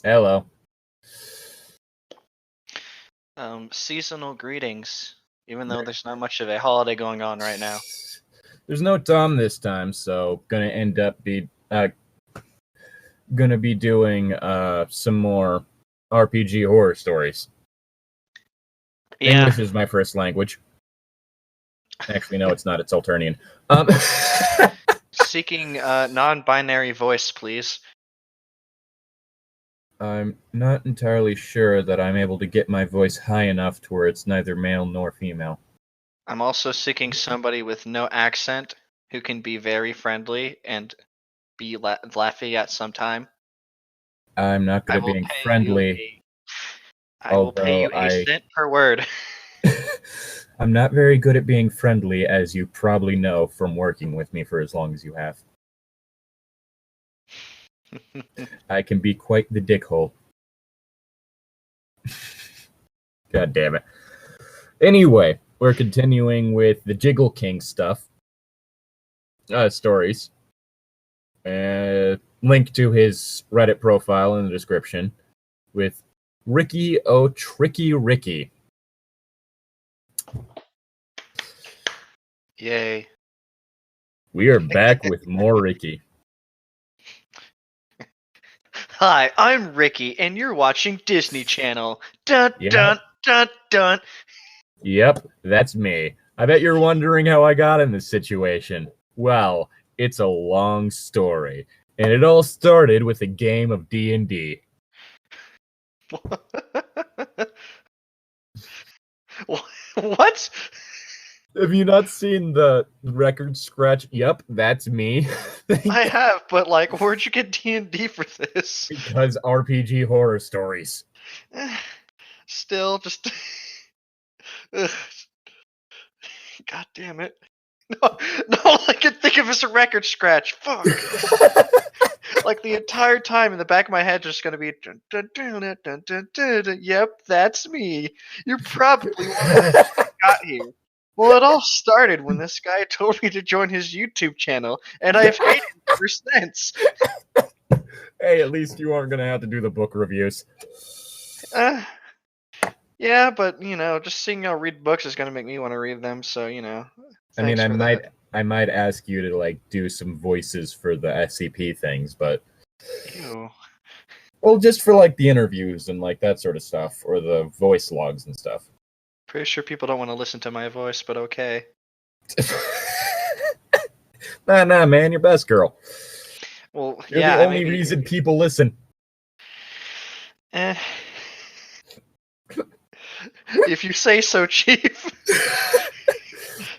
Hello. Seasonal greetings, even though there's not much of a holiday going on right now. There's no Tom this time, so gonna be doing some more RPG horror stories. Yeah, English is my first language. Actually, no, it's not. It's Alternian. seeking non-binary voice, please. I'm not entirely sure that I'm able to get my voice high enough to where it's neither male nor female. I'm also seeking somebody with no accent who can be very friendly and be laughy at some time. I'm not good I at will being pay friendly. I will pay you a cent per word. I'm not very good at being friendly, as you probably know from working with me for as long as you have. I can be quite the dickhole. God damn it. Anyway, we're continuing with the Jiggle King stuff. Stories. Link to his Reddit profile in the description with Ricky O Tricky Ricky. Yay. We are back with more Ricky. Hi, I'm Ricky, and you're watching Disney Channel. Dun Yep. dun dun dun. Yep, that's me. I bet you're wondering how I got in this situation. Well, it's a long story, and it all started with a game of D&D. What? Have you not seen the record scratch? Yep, that's me. I have, but like, where'd you get D&D for this? Because RPG horror stories. Still, just... Ugh. God damn it. No, all I can think of is a record scratch. Fuck. Like, the entire time in the back of my head just gonna be... Dun, dun, dun, dun, dun, dun, dun, dun. Yep, that's me. You're probably wondering how I got here. Well, it all started when this guy told me to join his YouTube channel, and I've hated him ever since. Hey, at least you aren't going to have to do the book reviews. Yeah, but, just seeing y'all read books is going to make me want to read them, so, I mean, I that. might ask you to, like, do some voices for the SCP things, but... Ew. Well, just for, like, the interviews and, like, that sort of stuff, or the voice logs and stuff. Pretty sure people don't want to listen to my voice, but okay. Nah, man, you're best girl. Well, you're yeah, the only reason people listen. If you say so, Chief.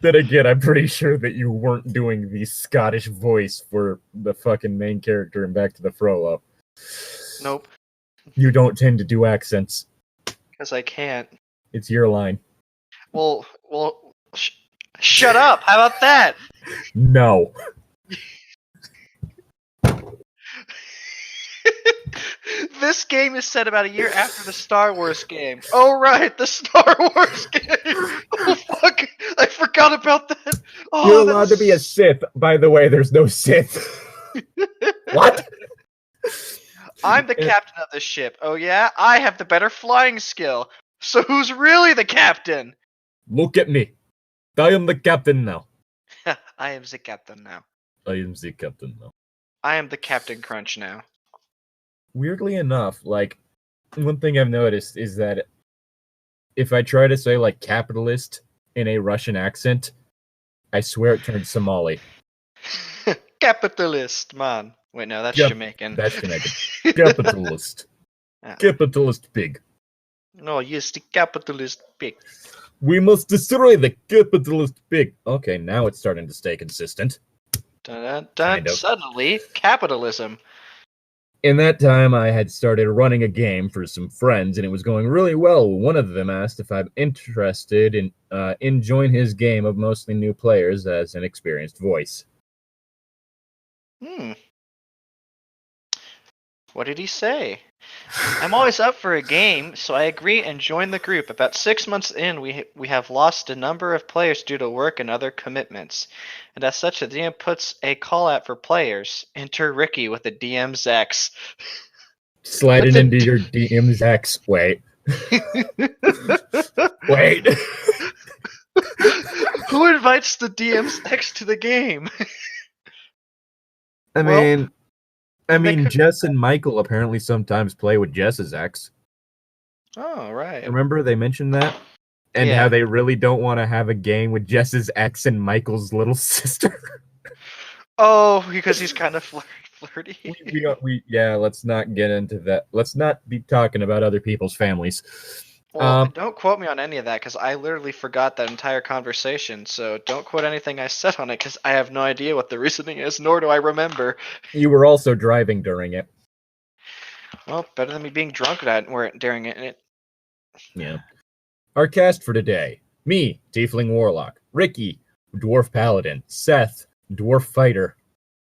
Then again, I'm pretty sure that you weren't doing the Scottish voice for the fucking main character in Back to the Frollo. Nope. You don't tend to do accents. Because I can't. It's your line. Well, shut up! How about that? No. This game is set about a year after the Star Wars game. Oh, right, the Star Wars game! Oh, fuck! I forgot about that! Oh, you're allowed to be a Sith. By the way, there's no Sith. What? I'm the captain of this ship. Oh, yeah? I have the better flying skill. So who's really the captain? Look at me. I am the captain now. I am the captain now. I am the captain now. I am the Captain Crunch now. Weirdly enough, like, one thing I've noticed is that if I try to say, like, capitalist in a Russian accent, I swear it turns Somali. Capitalist, man. Wait, no, that's Jamaican. That's Jamaican. Capitalist. Capitalist pig. No, yes, the capitalist pig. We must destroy the capitalist pig. Okay, now it's starting to stay consistent. Dun, dun, dun. Suddenly, capitalism. In that time, I had started running a game for some friends, and it was going really well. One of them asked if I'm interested in join his game of mostly new players as an experienced voice. What did he say? I'm always up for a game, so I agree and join the group. About 6 months in, we have lost a number of players due to work and other commitments. And as such, the DM puts a call out for players. Enter Ricky with the DM's X. Slide it into your DM's X. Wait. Wait. Who invites the DM's X to the game? I Well, mean, Jess and Michael apparently sometimes play with Jess's ex. Oh, right. Remember they mentioned that? And Yeah. how they really don't want to have a game with Jess's ex and Michael's little sister. Oh, because he's kind of flirty. Let's not get into that. Let's not be talking about other people's families. Well, don't quote me on any of that, because I literally forgot that entire conversation, so don't quote anything I said on it, because I have no idea what the reasoning is, nor do I remember. You were also driving during it. Well, better than me being drunk during it. Yeah. Our cast for today. Me, Tiefling Warlock. Ricky, Dwarf Paladin. Seth, Dwarf Fighter.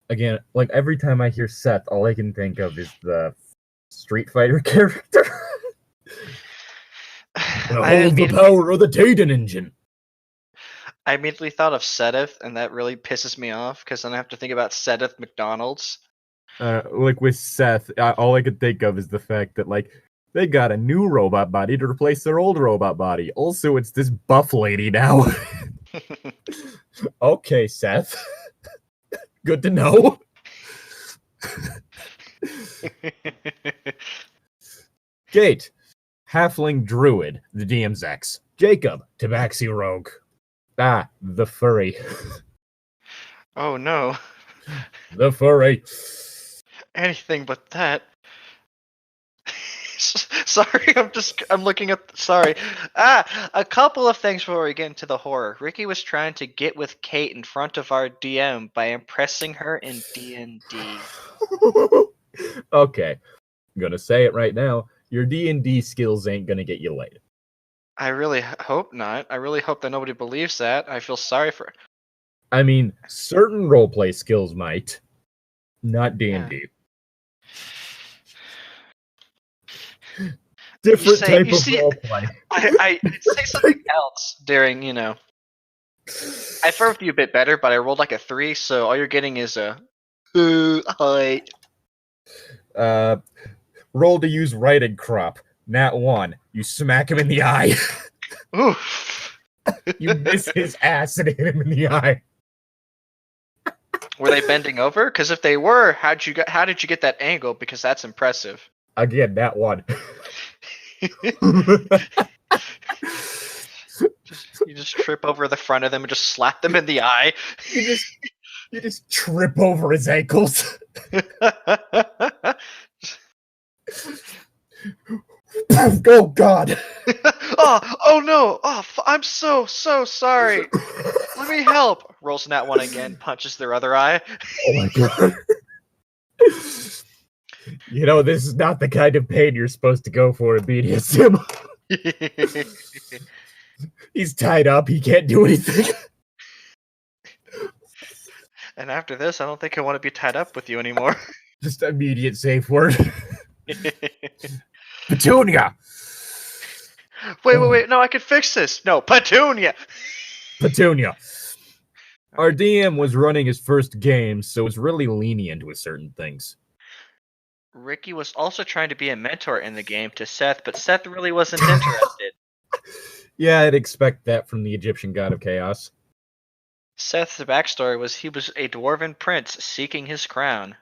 Again, like every time I hear Seth, all I can think of is the Street Fighter character. Hold the power of the Titan engine. I immediately thought of Sedith, and that really pisses me off, because then I have to think about Sedith McDonald's. Like with Seth, all I could think of is the fact that, like, they got a new robot body to replace their old robot body. Also, it's this buff lady now. Okay, Seth. Good to know. Gate, Halfling Druid, the DM's X. Jacob, Tabaxi Rogue. The furry. Oh no. The furry. Anything but that. Sorry, I'm looking at. Sorry. A couple of things before we get into the horror. Ricky was trying to get with Kate in front of our DM by impressing her in D&D. Okay. I'm gonna say it right now. Your D&D skills ain't gonna get you laid. I really hope not. I really hope that nobody believes that. I feel sorry for. I mean, certain roleplay skills might. Not D&D. Different type of roleplay. I say something else during, I felt with you a bit better, but I rolled like a 3, so all you're getting is a hi. Roll to use righted crop. Nat 1. You smack him in the eye. Oof. You miss his ass and hit him in the eye. Were they bending over? Because if they were, how did you get that angle? Because that's impressive. Again, Nat 1. You just trip over the front of them and just slap them in the eye. You just trip over his ankles. Oh God! Oh no! I'm so sorry. Let me help. Rolls Nat 1 again, punches their other eye. Oh my God! This is not the kind of pain you're supposed to go for in BDSM. He's tied up. He can't do anything. And after this, I don't think I want to be tied up with you anymore. Just immediate safe word. Petunia! Wait. No, I can fix this. No, Petunia! Petunia. Our DM was running his first game, so was really lenient with certain things. Ricky was also trying to be a mentor in the game to Seth, but Seth really wasn't interested. Yeah, I'd expect that from the Egyptian god of chaos. Seth's backstory was he was a dwarven prince seeking his crown.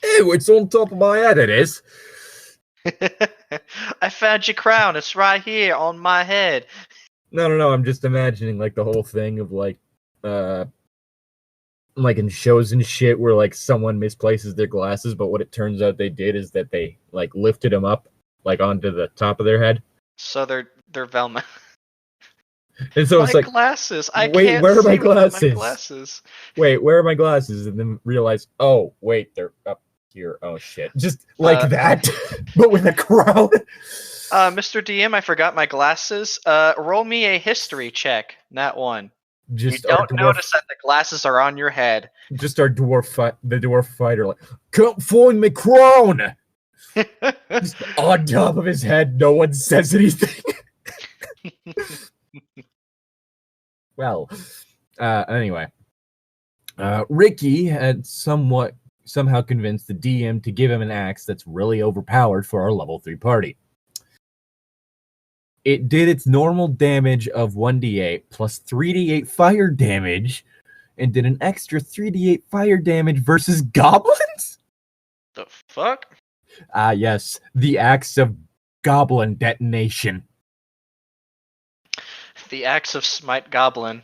Ew, it's on top of my head, it is. I found your crown. It's right here on my head. No. I'm just imagining like the whole thing of like in shows and shit where like someone misplaces their glasses, but what it turns out they did is that they like lifted them up like onto the top of their head. So they're Velma. And so it's like glasses. Wait, where are my glasses? Wait, where are my glasses? And then realize, oh wait, they're up here. Oh shit. Just like that, but with a crown. Mr. DM, I forgot my glasses. Roll me a history check. Nat 1. You don't notice that the glasses are on your head. Just our the dwarf fighter, like, can't find my crown. Just on top of his head, no one says anything. Well, anyway, Ricky had somewhat somehow convince the DM to give him an axe that's really overpowered for our level 3 party. It did its normal damage of 1d8 plus 3d8 fire damage, and did an extra 3d8 fire damage versus goblins? The fuck? Ah, yes, the axe of goblin detonation. The axe of smite goblin.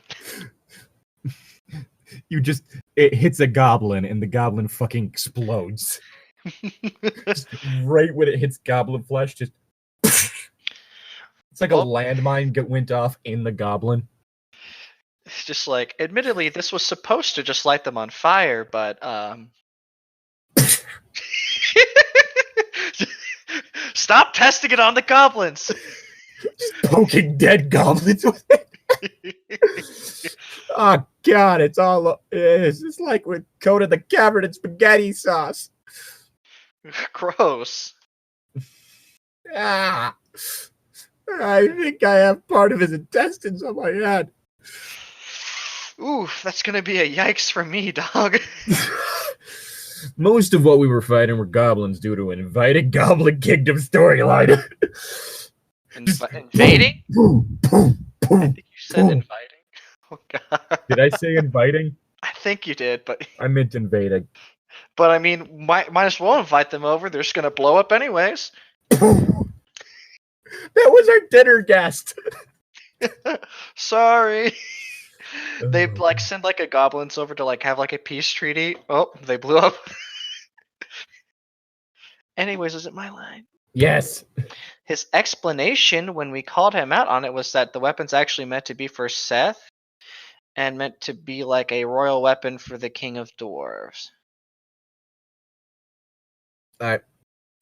It hits a goblin, and the goblin fucking explodes. Just right when it hits goblin flesh, just... It's like a landmine went off in the goblin. It's just like, admittedly, this was supposed to just light them on fire, but, stop testing it on the goblins! Just poking dead goblins with it. Oh, God, it's just like we coated the cavern in spaghetti sauce. Gross. Ah, I think I have part of his intestines on my head. Ooh, that's gonna be a yikes for me, dog. Most of what we were fighting were goblins due to an invited Goblin Kingdom storyline. Invading? Boom, boom, boom, I think you said inviting. Oh, God. Did I say inviting? I think you did, but... I meant invading. But, I mean, might as well invite them over. They're just gonna blow up anyways. That was our dinner guest. Sorry. They like send like a goblins over to like have like a peace treaty. Oh, they blew up. Anyways, is it my line? Yes. His explanation when we called him out on it was that the weapon's actually meant to be for Seth and meant to be like a royal weapon for the King of Dwarves. Alright.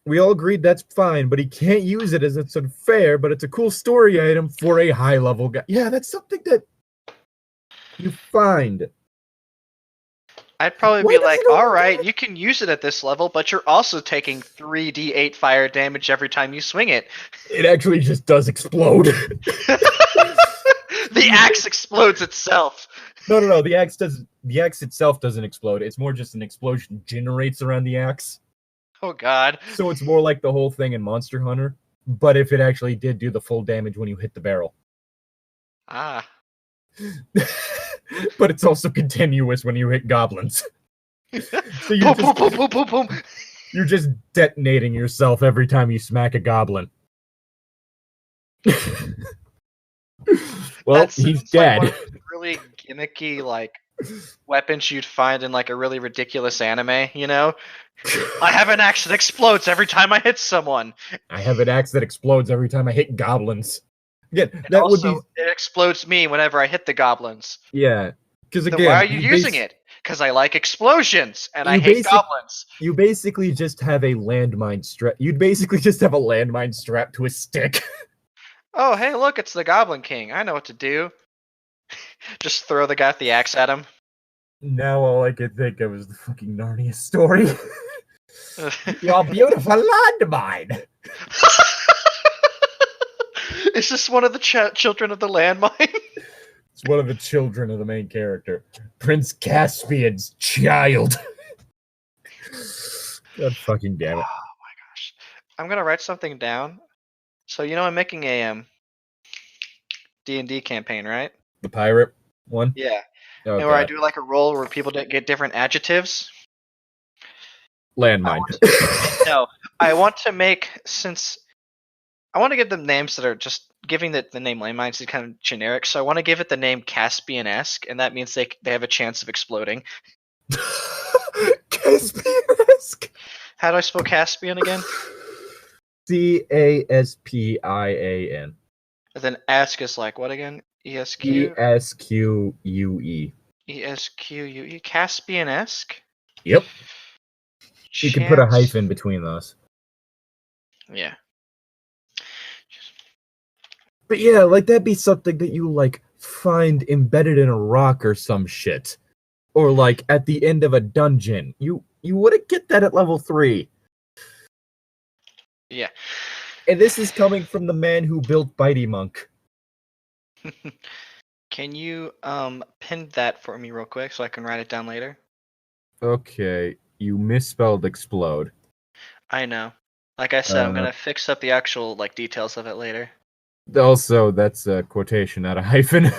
We all agreed that's fine, but he can't use it as it's unfair, but it's a cool story item for a high-level guy. Yeah, that's something that you find. I'd probably be like, alright, you can use it at this level, but you're also taking 3d8 fire damage every time you swing it. It actually just does explode. The axe explodes itself. No, the axe itself doesn't explode. It's more just an explosion generates around the axe. Oh, God. So it's more like the whole thing in Monster Hunter, but if it actually did do the full damage when you hit the barrel. Ah. But it's also continuous when you hit goblins. So you're just detonating yourself every time you smack a goblin. Well, he's dead. Like one of those really gimmicky, like, weapons you'd find in like a really ridiculous anime, you know? I have an axe that explodes every time I hit someone. I have an axe that explodes every time I hit goblins. Again, it explodes me whenever I hit the goblins. Yeah, because again, why are you using it? Because I like explosions and I hate goblins. You basically just have a landmine strap. You'd basically just have a landmine strapped to a stick. Oh, hey, look, it's the Goblin King. I know what to do. Just throw the guy with the axe at him. Now all I could think of is the fucking Narnia story. Your beautiful landmine. Is this one of the children of the landmine? It's one of the children of the main character. Prince Caspian's child. God fucking damn it. Oh my gosh. I'm going to write something down. So, you know, I'm making a D&D campaign, right? The pirate one? Yeah. Okay. And where I do like a roll where people get different adjectives. Landmine. No, I want to make, since I want to give them names that are just giving the name landmines is kind of generic, so I want to give it the name Caspian-esque, and that means they have a chance of exploding. Caspian-esque? How do I spell Caspian again? Caspian. And then esque is like what again? ESQ? ESQUE. ESQUE. Caspian-esque? Yep. You can put a hyphen between those. Yeah. But yeah, like that'd be something that you like find embedded in a rock or some shit. Or like at the end of a dungeon. You wouldn't get that at level 3. Yeah. And this is coming from the man who built Bitey Monk. Can you pin that for me real quick so I can write it down later? Okay. You misspelled explode. I know. Like I said, I'm gonna fix up the actual details of it later. Also, that's a quotation, not a hyphen.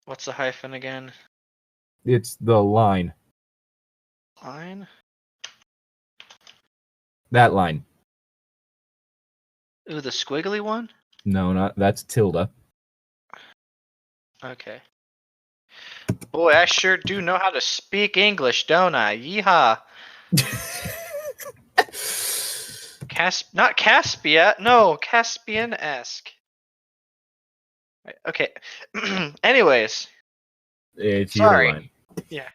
What's the hyphen again? It's the line. Line? That line. Ooh, the squiggly one? No, not that's tilde. Okay. Boy, I sure do know how to speak English, don't I? Yeehaw. Not Caspia. No, Caspian-esque. Right, okay. Anyways. It's Sorry. your line. Yeah.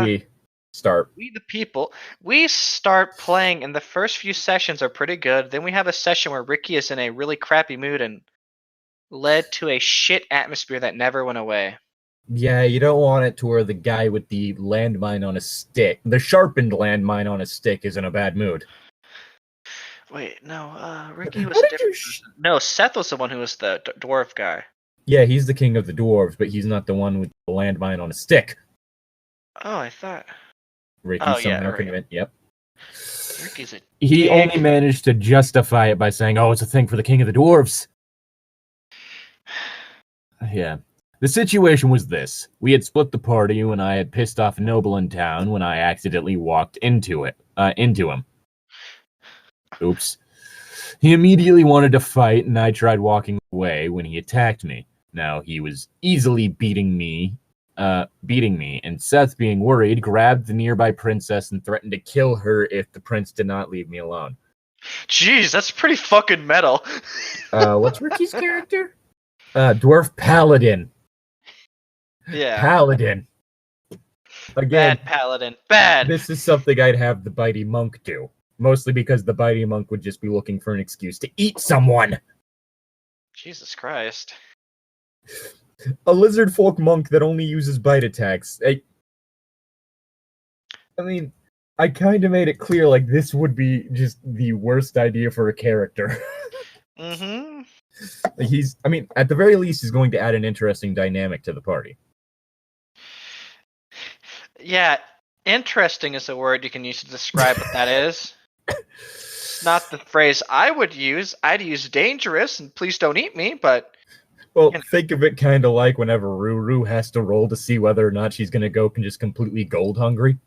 We start. We the people. We start playing, and the first few sessions are pretty good. Then we have a session where Ricky is in a really crappy mood and led to a shit atmosphere that never went away. Yeah, you don't want it to where the guy with the landmine on a stick, the sharpened landmine on a stick, is in a bad mood. Wait, no, Ricky was different. No, Seth was the one who was the dwarf guy. Yeah, he's the king of the dwarves, but he's not the one with the landmine on a stick. Oh, I thought. Ricky somehow convinced. Yep. Ricky's a He dick. only managed to justify it by saying, "Oh, it's a thing for the king of the dwarves." Yeah. The situation was this. We had split the party when I had pissed off a noble in town when I accidentally walked into him. Oops. He immediately wanted to fight, and I tried walking away when he attacked me. Now, he was easily beating me, and Seth, being worried, grabbed the nearby princess and threatened to kill her if the prince did not leave me alone. Jeez, that's pretty fucking metal. What's Ricky's character? Dwarf Paladin. Yeah. Paladin. Again, bad Paladin. Bad. This is something I'd have the bitey monk do. Mostly because the bitey monk would just be looking for an excuse to eat someone. Jesus Christ. A lizard folk monk that only uses bite attacks. I mean, I kind of made it clear this would be just the worst idea for a character. Mm-hmm. At the very least, he's going to add an interesting dynamic to the party. Yeah, interesting is a word you can use to describe what that is. It's not the phrase I would use. I'd use dangerous and please don't eat me, but... Well, think of it kind of like whenever Ruru has to roll to see whether or not she's going to go just completely gold hungry.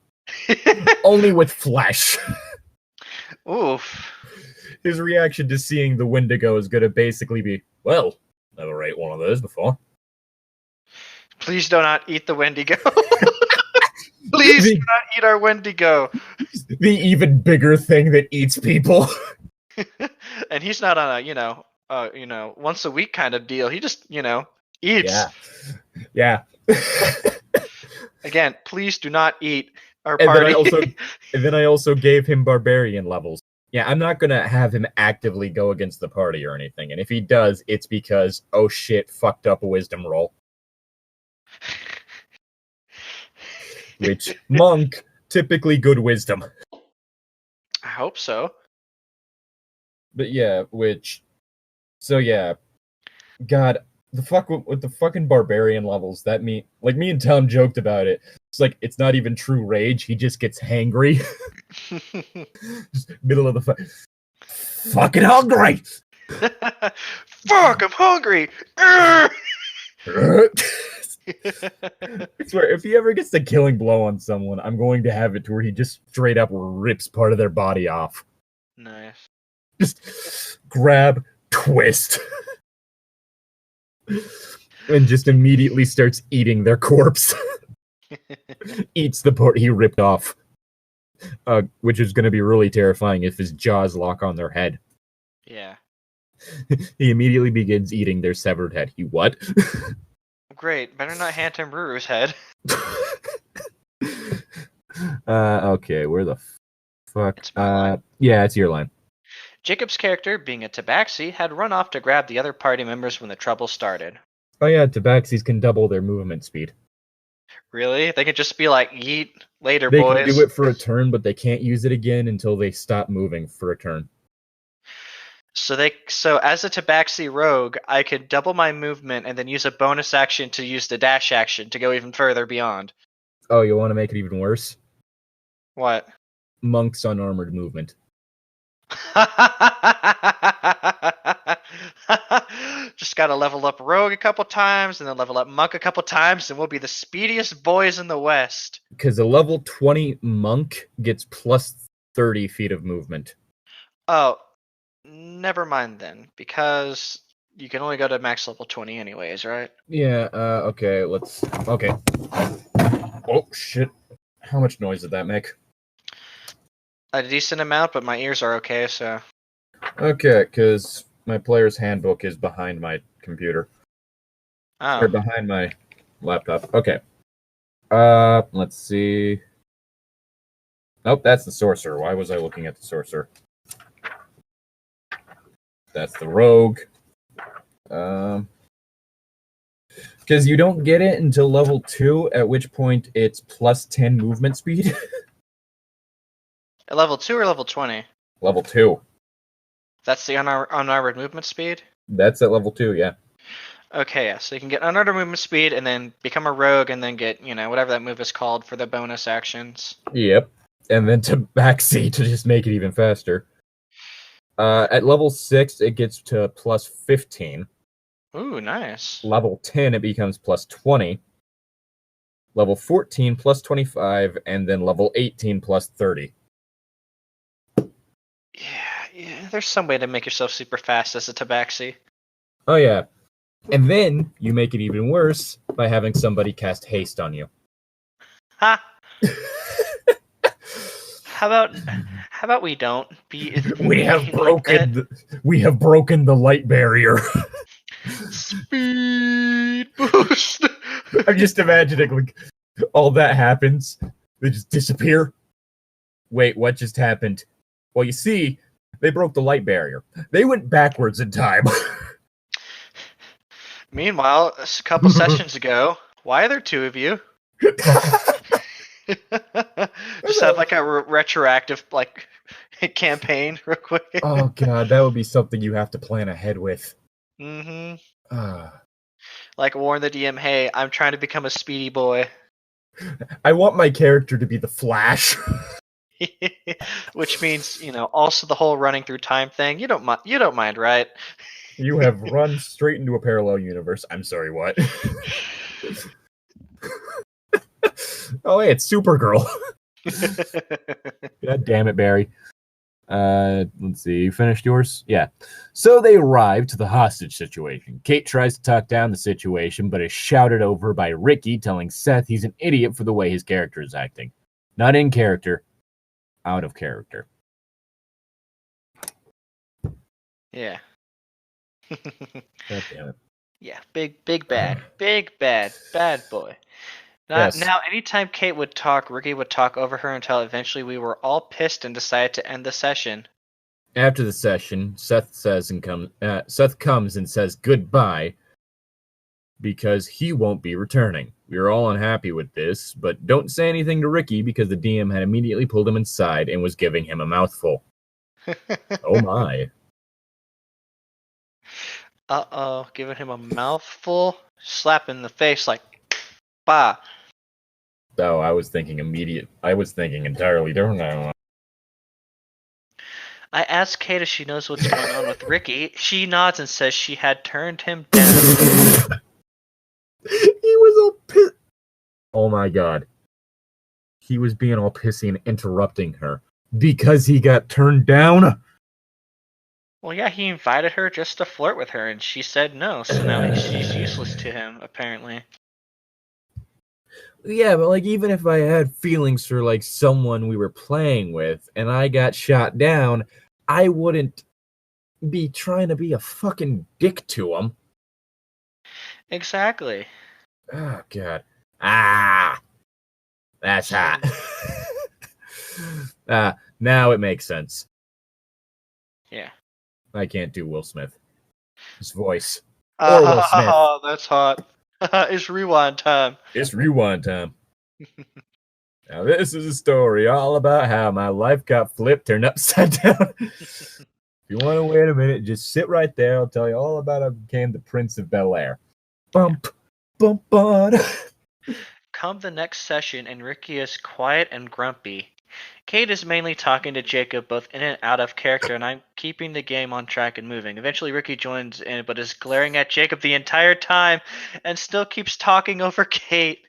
Only with flesh. Oof. His reaction to seeing the Wendigo is going to basically be, well, never ate one of those before. Please do not eat the Wendigo. Please do not eat our Wendigo. The even bigger thing that eats people. And he's not on a, once a week kind of deal. He just, eats. Yeah. Again, please do not eat our party. And then I also gave him barbarian levels. Yeah, I'm not going to have him actively go against the party or anything. And if he does, it's because, oh shit, fucked up a wisdom roll. Which, monk, typically good wisdom. I hope so. But yeah, God, the fuck with the fucking barbarian levels, me and Tom joked about it. It's it's not even true rage, he just gets hangry. Just middle of the fight. Fucking hungry! Fuck, I'm hungry! I swear, if he ever gets the killing blow on someone, I'm going to have it to where he just straight up rips part of their body off. Nice. Just grab, twist. And just immediately starts eating their corpse. Eats the part he ripped off. Which is going to be really terrifying if his jaws lock on their head. Yeah. He immediately begins eating their severed head. He what? Great. Better not hand him Ruru's head. Okay, where the fuck? It's my line. Yeah, it's your line. Jacob's character, being a tabaxi, had run off to grab the other party members when the trouble started. Oh yeah, tabaxis can double their movement speed. Really? They could just be like, yeet, later, they boys. They can do it for a turn, but they can't use it again until they stop moving for a turn. So as a tabaxi rogue, I could double my movement and then use a bonus action to use the dash action to go even further beyond. Oh, you want to make it even worse? What? Monk's unarmored movement. Just gotta level up Rogue a couple times, and then level up Monk a couple times, and we'll be the speediest boys in the West. Because a level 20 monk gets plus 30 feet of movement. Oh, never mind then, because you can only go to max level 20 anyways, right? Yeah, okay, okay. Oh, shit. How much noise did that make? A decent amount, but my ears are okay, so... Okay, because my player's handbook is behind my computer. Or Oh. behind my laptop. Okay. Let's see. Nope, that's the sorcerer. Why was I looking at the sorcerer? That's the rogue. Because you don't get it until level 2, at which point it's plus 10 movement speed. At level 2 or level 20? Level 2. That's the unarmored movement speed? That's at level 2, yeah. Okay, yeah, so you can get unarmored movement speed and then become a rogue and then get, whatever that move is called for the bonus actions. Yep. And then to backseat to just make it even faster. At level 6, it gets to plus 15. Ooh, nice. Level 10, it becomes plus 20. Level 14, plus 25. And then level 18, plus 30. Yeah, there's some way to make yourself super fast as a tabaxi. Oh, yeah. And then you make it even worse by having somebody cast haste on you. Ha! How about we don't be? We have broken the light barrier. Speed boost. I'm just imagining like all that happens, they just disappear. Wait, what just happened? Well, you see, they broke the light barrier. They went backwards in time. Meanwhile, a couple sessions ago, why are there two of you? Just have like a retroactive like campaign real quick. Oh god, that would be something you have to plan ahead with. Mm-hmm. Like warn the DM, hey, I'm trying to become a speedy boy. I want my character to be the Flash. Which means, also the whole running through time thing. You don't mind, right? You have run straight into a parallel universe. I'm sorry, what? Oh, hey, it's Supergirl. God damn it, Barry. Let's see. You finished yours? Yeah. So they arrive to the hostage situation. Kate tries to talk down the situation, but is shouted over by Ricky, telling Seth he's an idiot for the way his character is acting. Not in character, out of character. Yeah. God damn it. Yeah, big bad boy. Yes. Now, anytime Kate would talk, Ricky would talk over her until eventually we were all pissed and decided to end the session. After the session, Seth comes and says goodbye because he won't be returning. We are all unhappy with this, but don't say anything to Ricky because the DM had immediately pulled him inside and was giving him a mouthful. Oh my. Uh-oh, giving him a mouthful, slap in the face like, bah. Oh, I was thinking entirely different. I asked Kate if she knows what's going on with Ricky. She nods and says she had turned him down. He was all pissed. Oh my god. He was being all pissy and interrupting her because he got turned down. Well, yeah, he invited her just to flirt with her, and she said no, so now she's useless to him, apparently. Yeah, but like even if I had feelings for like someone we were playing with and I got shot down, I wouldn't be trying to be a fucking dick to him. Exactly. Oh god. Ah. That's hot. Now it makes sense. Yeah. I can't do Will Smith. His voice. Or Will Smith. Oh, that's hot. It's rewind time. It's rewind time. Now this is a story all about how my life got flipped, turned upside down. If you want to wait a minute, just sit right there. I'll tell you all about how I became the Prince of Bel-Air. Bump, bump, bud. Come the next session, and Ricky is quiet and grumpy. Kate is mainly talking to Jacob both in and out of character, and I'm keeping the game on track and moving. Eventually, Ricky joins in, but is glaring at Jacob the entire time and still keeps talking over Kate.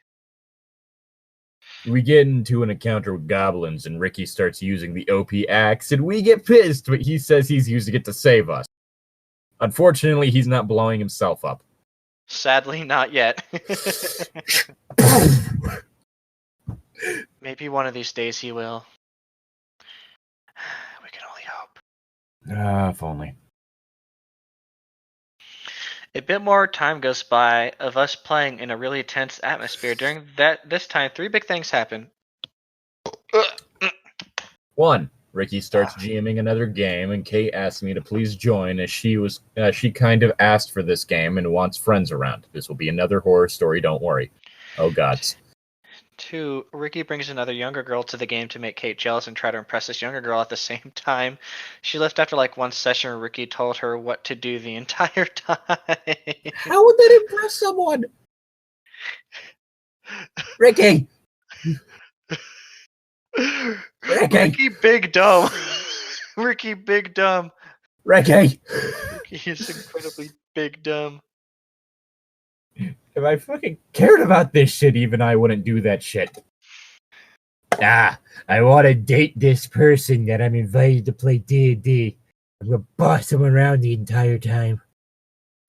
We get into an encounter with goblins, and Ricky starts using the OP axe, and we get pissed, but he says he's using it to save us. Unfortunately, he's not blowing himself up. Sadly, not yet. Maybe one of these days he will. We can only hope. If only. A bit more time goes by of us playing in a really tense atmosphere. During this time, 3 big things happen. 1. Ricky starts GMing another game, and Kate asks me to please join, as she kind of asked for this game and wants friends around. This will be another horror story, don't worry. Oh, gods. 2. Ricky brings another younger girl to the game to make Kate jealous and try to impress this younger girl at the same time. She left after like one session where Ricky told her what to do the entire time. How would that impress someone? Ricky! Ricky Big Dumb. Ricky Big Dumb. Ricky! Ricky is incredibly big dumb. If I fucking cared about this shit, even I wouldn't do that shit. I want to date this person that I'm invited to play D&D. I'm gonna boss him around the entire time.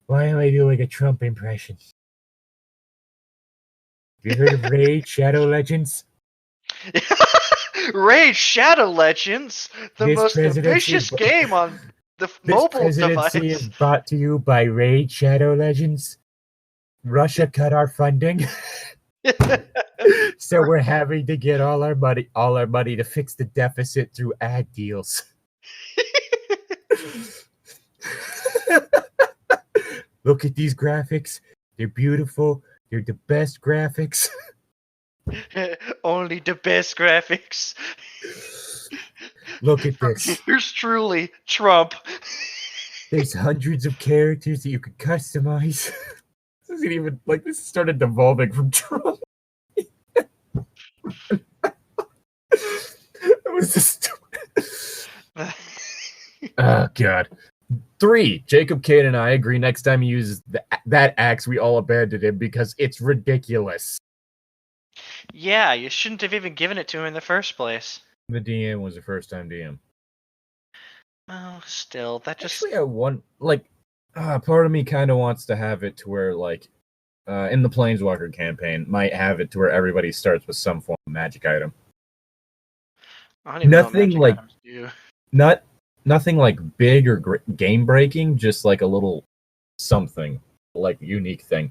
Why am I doing a Trump impression? Have you heard of Raid Shadow Legends? Raid Shadow Legends, the most ambitious game on the mobile device. This presidency is brought to you by Raid Shadow Legends. Russia cut our funding, so we're having to get all our money to fix the deficit through ad deals. Look at these graphics. They're beautiful. They're the best graphics. Only the best graphics. Look at this. Here's truly Trump. There's hundreds of characters that you could customize. This isn't even like this started devolving from Trump. It was just. Oh god. 3. Jacob, Kate, and I agree next time he uses that axe, we all abandon him because it's ridiculous. Yeah, you shouldn't have even given it to him in the first place. The DM was a first-time DM. Oh, still, that just... Actually, part of me kind of wants to have it to where, in the Planeswalker campaign, might have it to where everybody starts with some form of magic item. I don't even Nothing know what magic items do. Nothing like big or game breaking, just like a little something, like unique thing.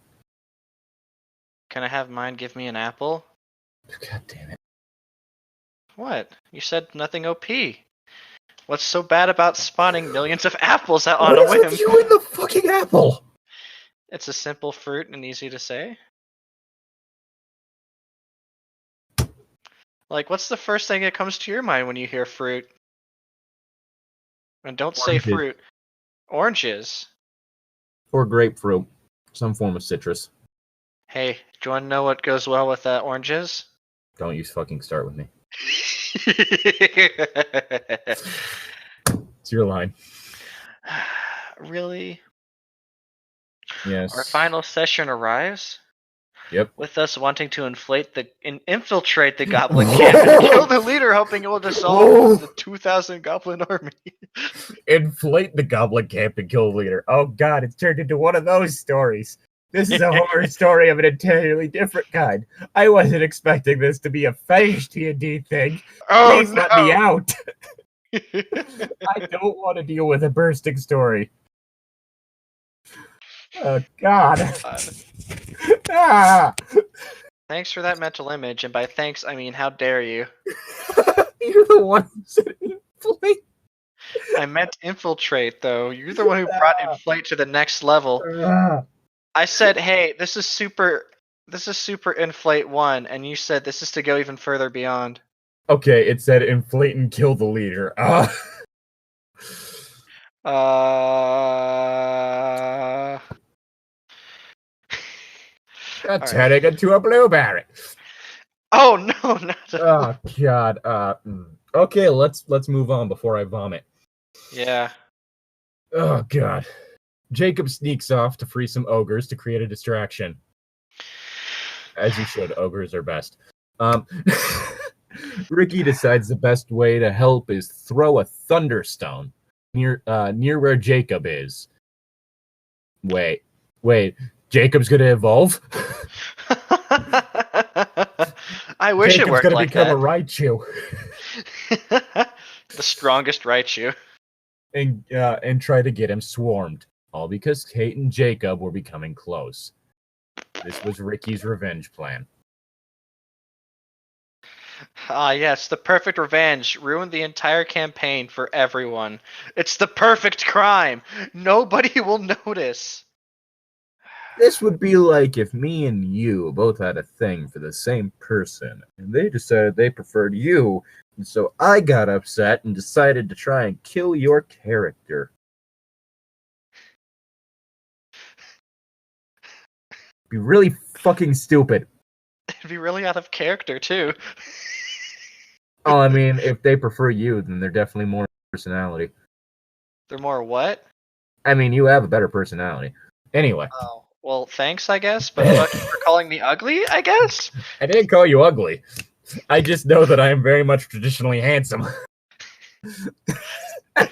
Can I have mine give me an apple? God damn it. What? You said nothing OP. What's so bad about spawning millions of apples out on a whim? What is you in the fucking apple? It's a simple fruit and easy to say. Like, what's the first thing that comes to your mind when you hear fruit? And don't say fruit. Oranges. Or grapefruit. Some form of citrus. Hey, do you want to know what goes well with oranges? Don't you fucking start with me. It's your line. Really? Yes. Our final session arrives. Yep. With us wanting to infiltrate the goblin camp and kill the leader, hoping it will dissolve the 2,000 goblin army. Inflate the goblin camp and kill the leader. Oh god, it's turned into one of those stories. This is a horror story of an entirely different kind. I wasn't expecting this to be a finished D&D thing. Oh, please let me out. I don't want to deal with a bursting story. Oh god. Thanks for that mental image, and by thanks I mean how dare you. You're the one who said inflate. I meant infiltrate, though. You're the one who brought inflate to the next level. I said, hey, this is super inflate 1, and you said this is to go even further beyond. Okay, it said inflate and kill the leader. Turning into a blueberry. Oh no, not Oh God. Okay, let's move on before I vomit. yeah. Oh God. Jacob sneaks off to free some ogres to create a distraction. As you should. Ogres are best. Um, Ricky decides the best way to help is throw a thunderstone near where Jacob is. Wait. Jacob's gonna evolve? I wish it Jacob's worked gonna like become a that. Raichu The strongest Raichu. and try to get him swarmed. All because Kate and Jacob were becoming close. This was Ricky's revenge plan. Ah, yes, the perfect revenge ruined the entire campaign for everyone. It's the perfect crime. Nobody will notice. This would be like if me and you both had a thing for the same person, and they decided they preferred you, and so I got upset and decided to try and kill your character. Be really fucking stupid. It'd be really out of character, too. Oh, I mean, if they prefer you, then they're definitely more personality. They're more what? I mean, you have a better personality. Anyway. Oh, well, thanks, I guess, but fuck you for calling me ugly, I guess? I didn't call you ugly. I just know that I am very much traditionally handsome. I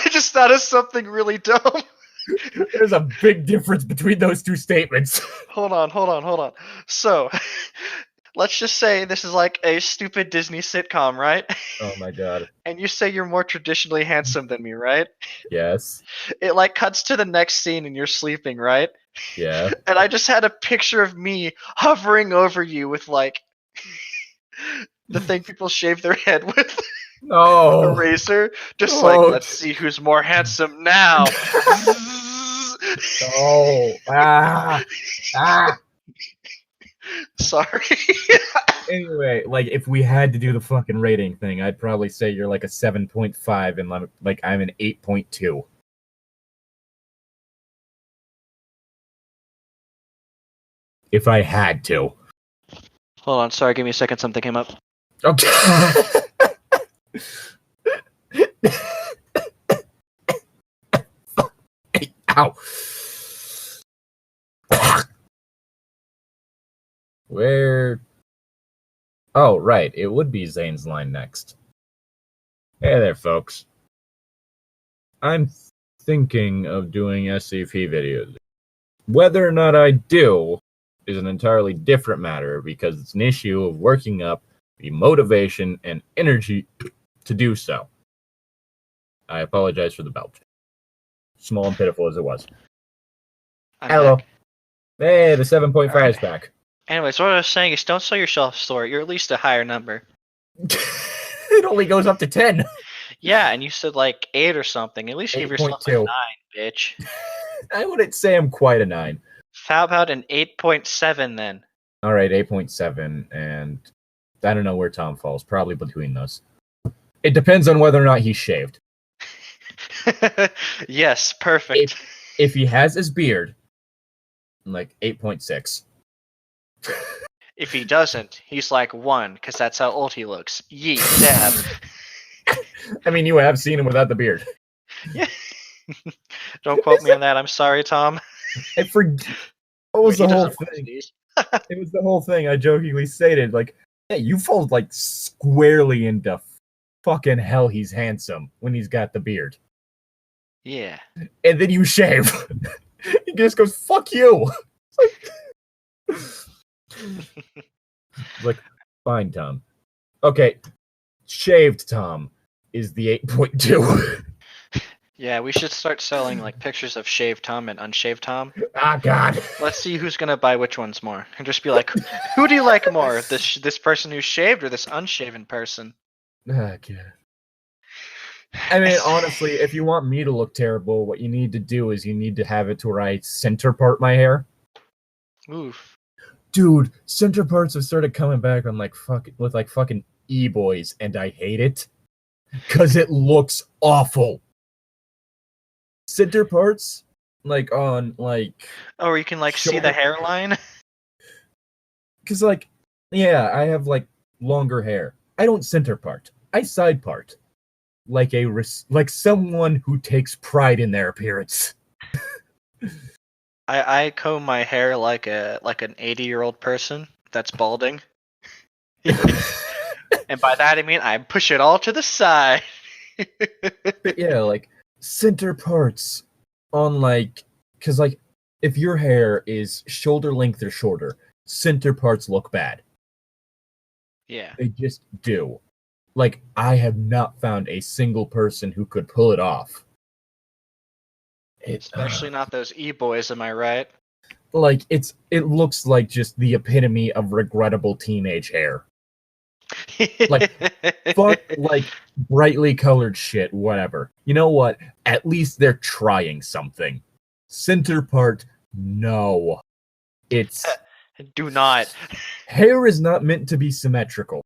just thought of something really dumb. There's a big difference between those two statements. Hold on. So, let's just say this is like a stupid Disney sitcom, right? Oh my God. And you say you're more traditionally handsome than me, right? Yes. It like cuts to the next scene and you're sleeping, right? Yeah. And I just had a picture of me hovering over you with like the thing people shave their head with. No. A razor. Just No. like, let's see who's more handsome now. No. Sorry. Anyway, like if we had to do the fucking rating thing, I'd probably say you're like a 7.5 and like I'm an 8.2. If I had to. Hold on, sorry, give me a second, something came up. Okay. Ow. Where? Oh, right. It would be Zane's line next. Hey there, folks. I'm thinking of doing SCP videos. Whether or not I do is an entirely different matter because it's an issue of working up the motivation and energy to do so. I apologize for the belch. Small and pitiful as it was. I'm Hello. back. Hey, the 7.5 is back. Anyways, what I was saying is don't sell yourself short. You're at least a higher number. It only goes up to 10. Yeah, and you said like 8 or something. At least give yourself a 8.2. 9, bitch. I wouldn't say I'm quite a 9. How about an 8.7 then? All right, 8.7, and I don't know where Tom falls. Probably between those. It depends on whether or not he's shaved. Yes, perfect. If he has his beard, like 8.6. If he doesn't, he's like 1, because that's how old he looks. Yeet, dab. I mean, you have seen him without the beard. Yeah. Don't quote me on that. I'm sorry, Tom. I forget. What was Wait, the he whole doesn't watch thing? these. It was the whole thing. I jokingly stated, like, yeah, you fall like squarely into fucking hell. He's handsome when he's got the beard, Yeah. and then you shave. He just goes, "Fuck you." Like, fine, Tom. Okay, shaved Tom is the 8.2. Yeah, we should start selling like pictures of shaved Tom and unshaved Tom. Ah, God. Let's see who's gonna buy which ones more, and just be like, who do you like more, this person who's shaved or this unshaven person? Ah, God. I mean, honestly, if you want me to look terrible, what you need to do is you need to have it to where I center part my hair. Oof. Dude, center parts have started coming back on like fucking e-boys, and I hate it because it looks awful. Center parts, like on like, Oh, or you can like see the hairline. because like Yeah, I have like longer hair. I don't center part. I side part. Like someone who takes pride in their appearance. I comb my hair like an 80-year-old person that's balding. And by that I mean I push it all to the side. But yeah, like center parts on like, because like if your hair is shoulder length or shorter, center parts look bad. Yeah. They just do. Like I have not found a single person who could pull it off. Especially not those e-boys, am I right? Like it looks like just the epitome of regrettable teenage hair. Like fuck like brightly colored shit, whatever. You know what? At least they're trying something. Center part, no. It's Do not. hair is not meant to be symmetrical.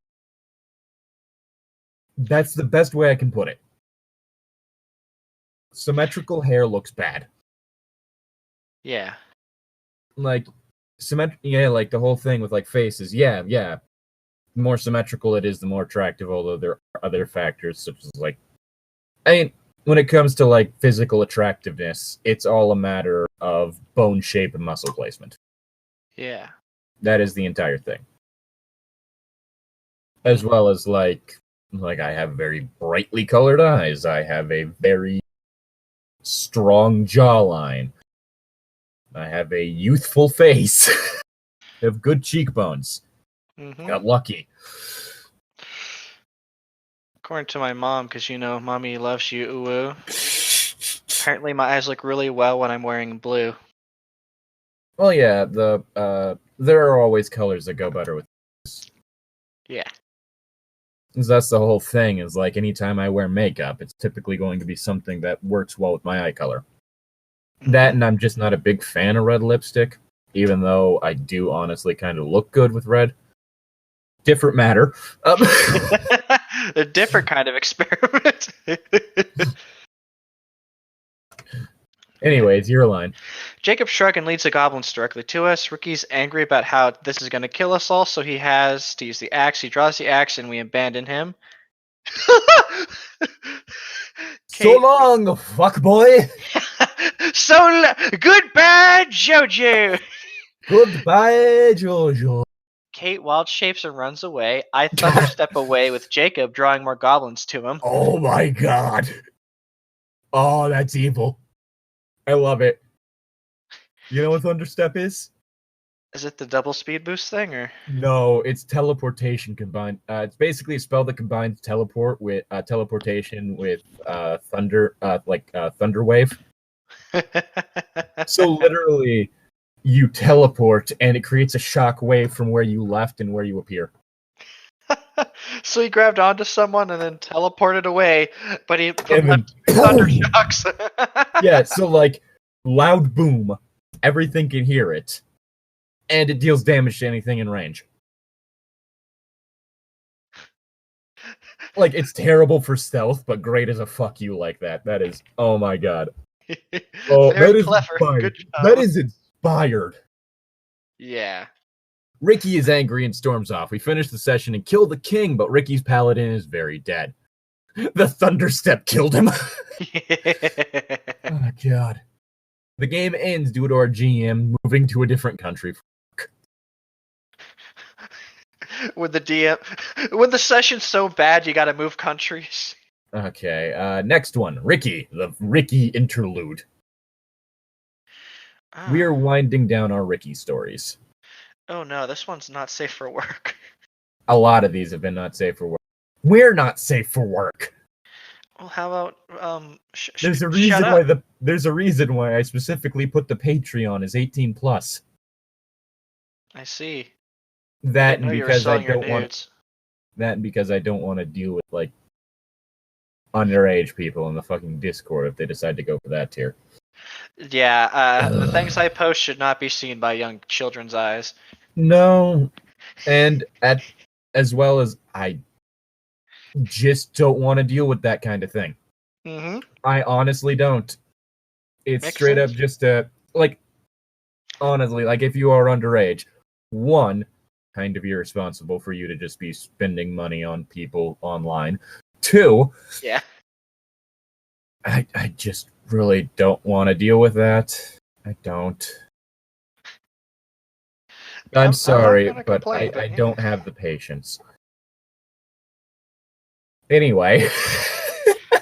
That's the best way I can put it. Symmetrical hair looks bad. Yeah. Like yeah, like the whole thing with like faces. Yeah. The more symmetrical it is, the more attractive, although there are other factors such as like I mean, when it comes to like physical attractiveness, it's all a matter of bone shape and muscle placement. Yeah. That is the entire thing. As well as like I have very brightly colored eyes. I have a very strong jawline. I have a youthful face. I have good cheekbones. Mm-hmm. Got lucky. According to my mom, because you know, mommy loves you, ooh. Apparently, my eyes look really well when I'm wearing blue. Well, yeah, there are always colors that go better with this. Yeah. That's the whole thing, is like anytime I wear makeup, it's typically going to be something that works well with my eye color. That, and I'm just not a big fan of red lipstick, even though I do honestly kind of look good with red. Different matter. A different kind of experiment. Anyways, your line. Jacob shrugs and leads the goblins directly to us. Ricky's angry about how this is going to kill us all, so he has to use the axe. He draws the axe and we abandon him. So long, fuckboy! Goodbye, Jojo! Goodbye, Jojo. Kate wild shapes and runs away. I thunderstep away with Jacob, drawing more goblins to him. Oh my god. Oh, that's evil. I love it. You know what thunderstep is? Is it the double speed boost thing, or? No, it's teleportation combined. It's basically a spell that combines teleportation with thunder, thunder wave. So literally, you teleport and it creates a shock wave from where you left and where you appear. So he grabbed onto someone and then teleported away, but he And thunder shocks. Yeah, so like loud boom, everything can hear it, and it deals damage to anything in range. Like it's terrible for stealth, but great as a fuck you like that. That is, oh my god. Oh, Very that is clever. inspired. Good job. That is inspired. Yeah. Ricky is angry and storms off. We finish the session and kill the king, but Ricky's paladin is very dead. The thunderstep killed him. Oh god. The game ends due to our GM moving to a different country. With the DM, when the session's so bad, you gotta move countries. Okay, next one. Ricky, the Ricky interlude. We are winding down our Ricky stories. Oh no, this one's not safe for work. A lot of these have been not safe for work. We're not safe for work. Well, how about there's a reason there's a reason why I specifically put the Patreon as 18 plus. I see. That and because I don't want that and because I don't want to deal with like underage people in the fucking Discord if they decide to go for that tier. Yeah, the things I post should not be seen by young children's eyes. No, and as well as I just don't want to deal with that kind of thing. Mm-hmm. I honestly don't. It's Makes straight sense. up just a like. Honestly, like if you are underage, one, kind of irresponsible for you to just be spending money on people online. 2, Yeah. I just really don't want to deal with that. I don't. I'm not sorry, gonna but complain, I yeah. don't have the patience. Anyway.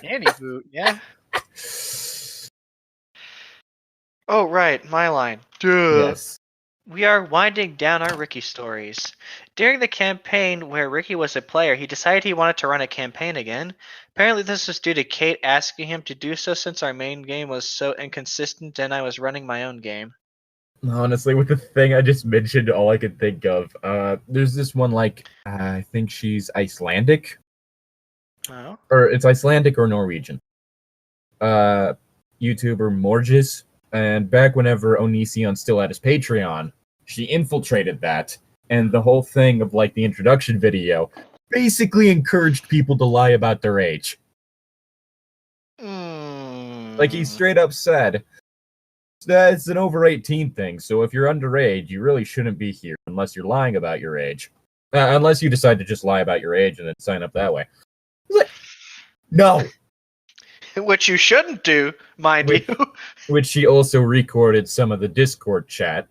Anywho, yeah. Oh, right, my line. Duh. Yes. We are winding down our Ricky stories. During the campaign where Ricky was a player, he decided he wanted to run a campaign again. Apparently, this was due to Kate asking him to do so since our main game was so inconsistent and I was running my own game. Honestly, with the thing I just mentioned, all I could think of, there's this one, like, I think she's Icelandic, Oh. or it's Icelandic or Norwegian. YouTuber Morgis, and back whenever Onision still had his Patreon, she infiltrated that, and the whole thing of, like, the introduction video basically encouraged people to lie about their age. Like, he straight up said, it's an over 18 thing, so if you're underage, you really shouldn't be here unless you're lying about your age. Unless you decide to just lie about your age and then sign up that way. Like, no! Which you shouldn't do, mind you. Which she also recorded some of the Discord chat,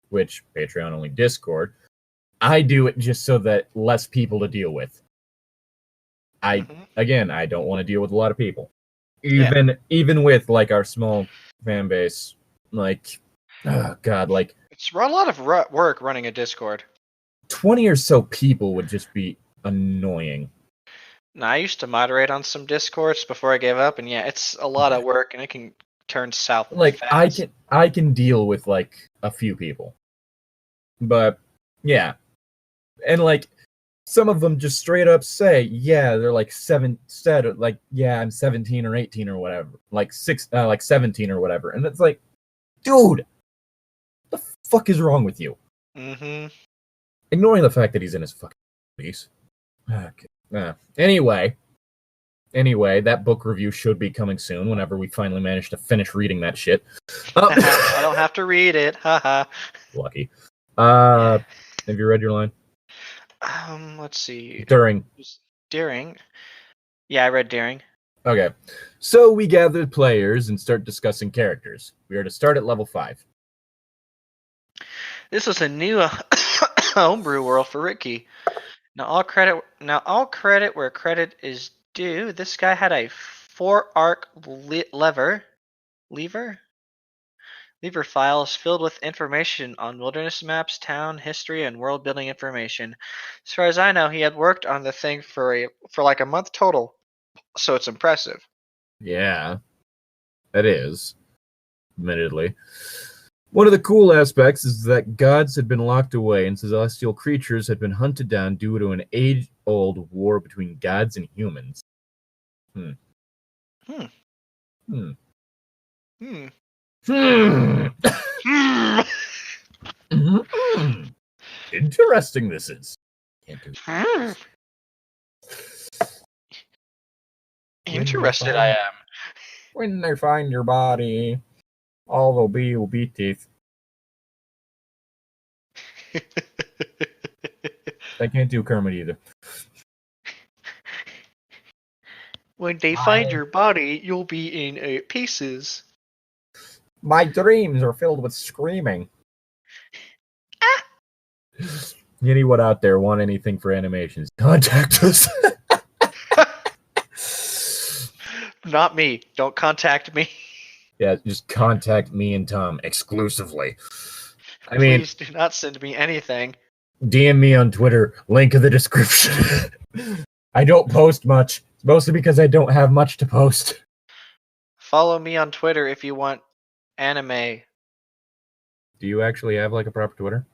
which Patreon only Discord. I do it just so that less people to deal with. Again, I don't want to deal with a lot of people. Even with, like, our small fan base, like, oh god, like, It's a lot of work running a Discord. 20 or so people would just be annoying. Now, I used to moderate on some Discords before I gave up, and yeah, it's a lot of work, and it can turn south Like, fast. I can deal with, like, a few people. But, yeah. And, like, some of them just straight up say, yeah, they're like yeah, I'm 17 or 18 or whatever. Like 17 or whatever. And it's like, dude, what the fuck is wrong with you? Ignoring the fact that he's in his fucking 40s. Okay. Anyway, that book review should be coming soon whenever we finally manage to finish reading that shit. I don't have to read it. Haha. Lucky. Have you read your line? Let's see. During. Yeah, I read Daring. Okay. So we gather players and start discussing characters. We are to start at level 5. This was a new homebrew world for Ricky. Now all credit where credit is due. This guy had a 4-arc lever files filled with information on wilderness maps, town history, and world building information. As far as I know, he had worked on the thing for like a month total, so it's impressive. Yeah, that is, admittedly. One of the cool aspects is that gods had been locked away and celestial creatures had been hunted down due to an age-old war between gods and humans. Interesting this is. Interested I am. When they find your body, all will be teeth. I can't do Kermit either. When they find your body, you'll be in pieces. My dreams are filled with screaming. Anyone out there want anything for animations? Contact us. Not me. Don't contact me. Yeah, just contact me and Tom exclusively. Please do not send me anything. DM me on Twitter. Link in the description. I don't post much. It's mostly because I don't have much to post. Follow me on Twitter if you want anime. Do you actually have, like, a proper Twitter?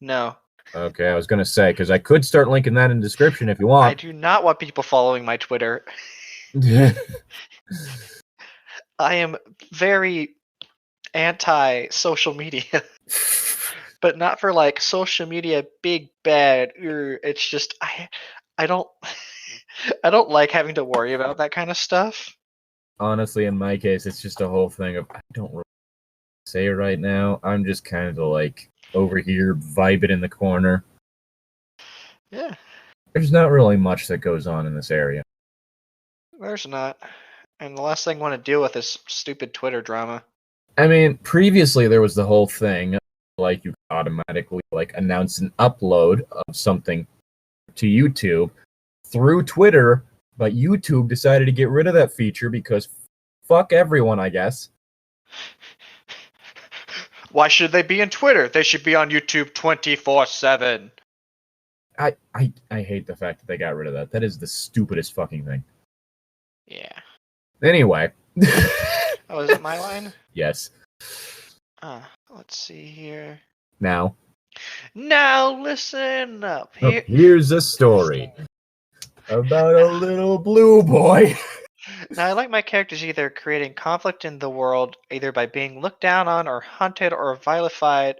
No. Okay, I was going to say, because I could start linking that in the description if you want. I do not want people following my Twitter. I am very anti-social media. But not for, like, social media big bad. It's just I don't like having to worry about that kind of stuff. Honestly, in my case, it's just a whole thing of I don't really say it right now. I'm just kind of like over here vibing in the corner. Yeah. There's not really much that goes on in this area. There's not. And the last thing I want to deal with is stupid Twitter drama. I mean, previously there was the whole thing, like you could automatically announce an upload of something to YouTube through Twitter, but YouTube decided to get rid of that feature because fuck everyone, I guess. Why should they be in Twitter? They should be on YouTube 24/7. I hate the fact that they got rid of that. That is the stupidest fucking thing. Yeah. Anyway. Oh, is it my line? Yes. Let's see here. Now Listen up. Here's a story about a little blue boy. Now, I like my characters either creating conflict in the world, either by being looked down on or hunted or vilified,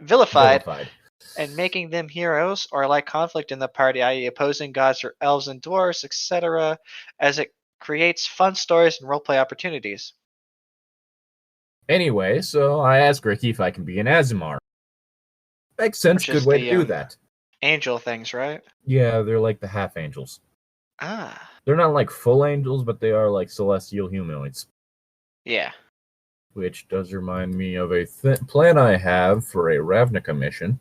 and making them heroes, or I like conflict in the party, i.e. opposing gods or elves and dwarves, etc., as it creates fun stories and roleplay opportunities. Anyway, so I asked Ricky if I can be an Azimar. Makes sense, good way to do that. Angel things, right? Yeah, they're like the half angels. Ah. They're not like full angels, but they are like celestial humanoids. Yeah. Which does remind me of a plan I have for a Ravnica mission.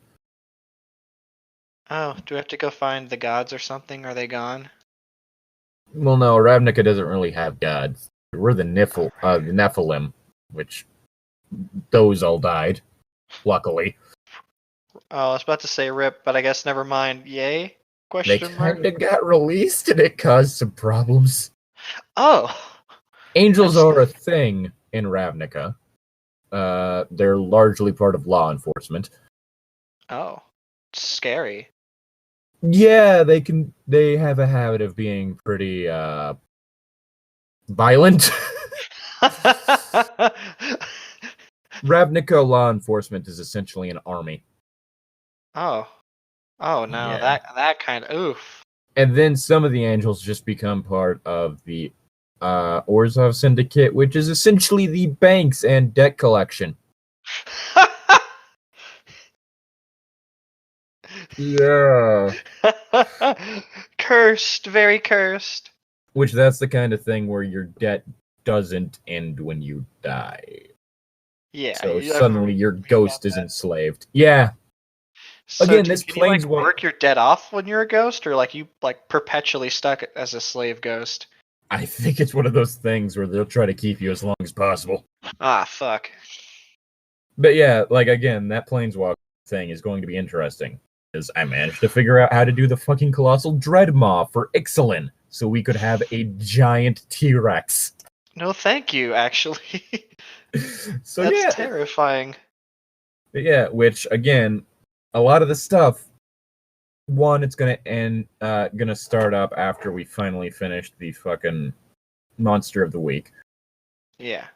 Oh, do we have to go find the gods or something? Are they gone? Well, no, Ravnica doesn't really have gods. We're the Nephilim, which those all died, luckily. Oh, I was about to say rip, but I guess never mind. Yay? They kinda got released and it caused some problems. Oh! Angels are a thing in Ravnica. They're largely part of law enforcement. Oh. Scary. Yeah, they have a habit of being pretty violent. Ravnica law enforcement is essentially an army. Oh no, yeah. that kind of oof. And then some of the angels just become part of the Orzhov Syndicate, which is essentially the banks and debt collection. Yeah. Cursed, very cursed. Which that's the kind of thing where your debt doesn't end when you die. Yeah. So suddenly your ghost is enslaved. Yeah. So again, this planes you work your debt off when you're a ghost, or you perpetually stuck as a slave ghost? I think it's one of those things where they'll try to keep you as long as possible. Ah, fuck. But yeah, again, that planeswalk thing is going to be interesting. Because I managed to figure out how to do the fucking Colossal Dreadmaw for Ixalan, so we could have a giant T-Rex. No, thank you, actually. So that's terrifying. Yeah, which, again, a lot of the stuff, one, it's gonna start up after we finally finish the fucking Monster of the Week. Yeah.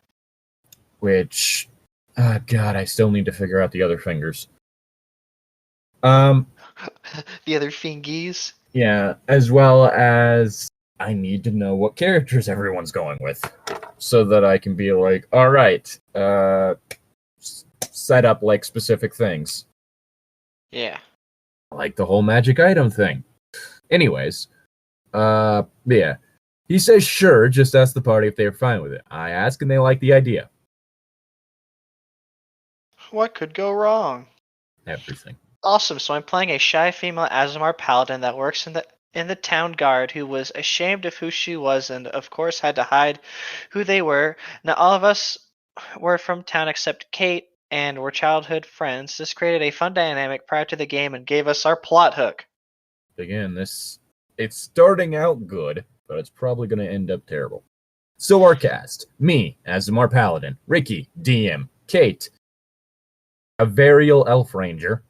Which, God, I still need to figure out the other fingers. The other fingies? Yeah, as well as I need to know what characters everyone's going with. So that I can be like, alright, set up specific things. Yeah. Like the whole magic item thing. Anyways, yeah. He says sure, just ask the party if they're fine with it. I ask and they like the idea. What could go wrong? Everything. Awesome, so I'm playing a shy female Azimar paladin that works in the town guard who was ashamed of who she was and of course had to hide who they were. Now all of us were from town except Kate and were childhood friends. This created a fun dynamic prior to the game and gave us our plot hook. Again, it's starting out good, but it's probably going to end up terrible. So our cast: me, Azimar Paladin; Ricky, DM; Kate, a Varial Elf Ranger;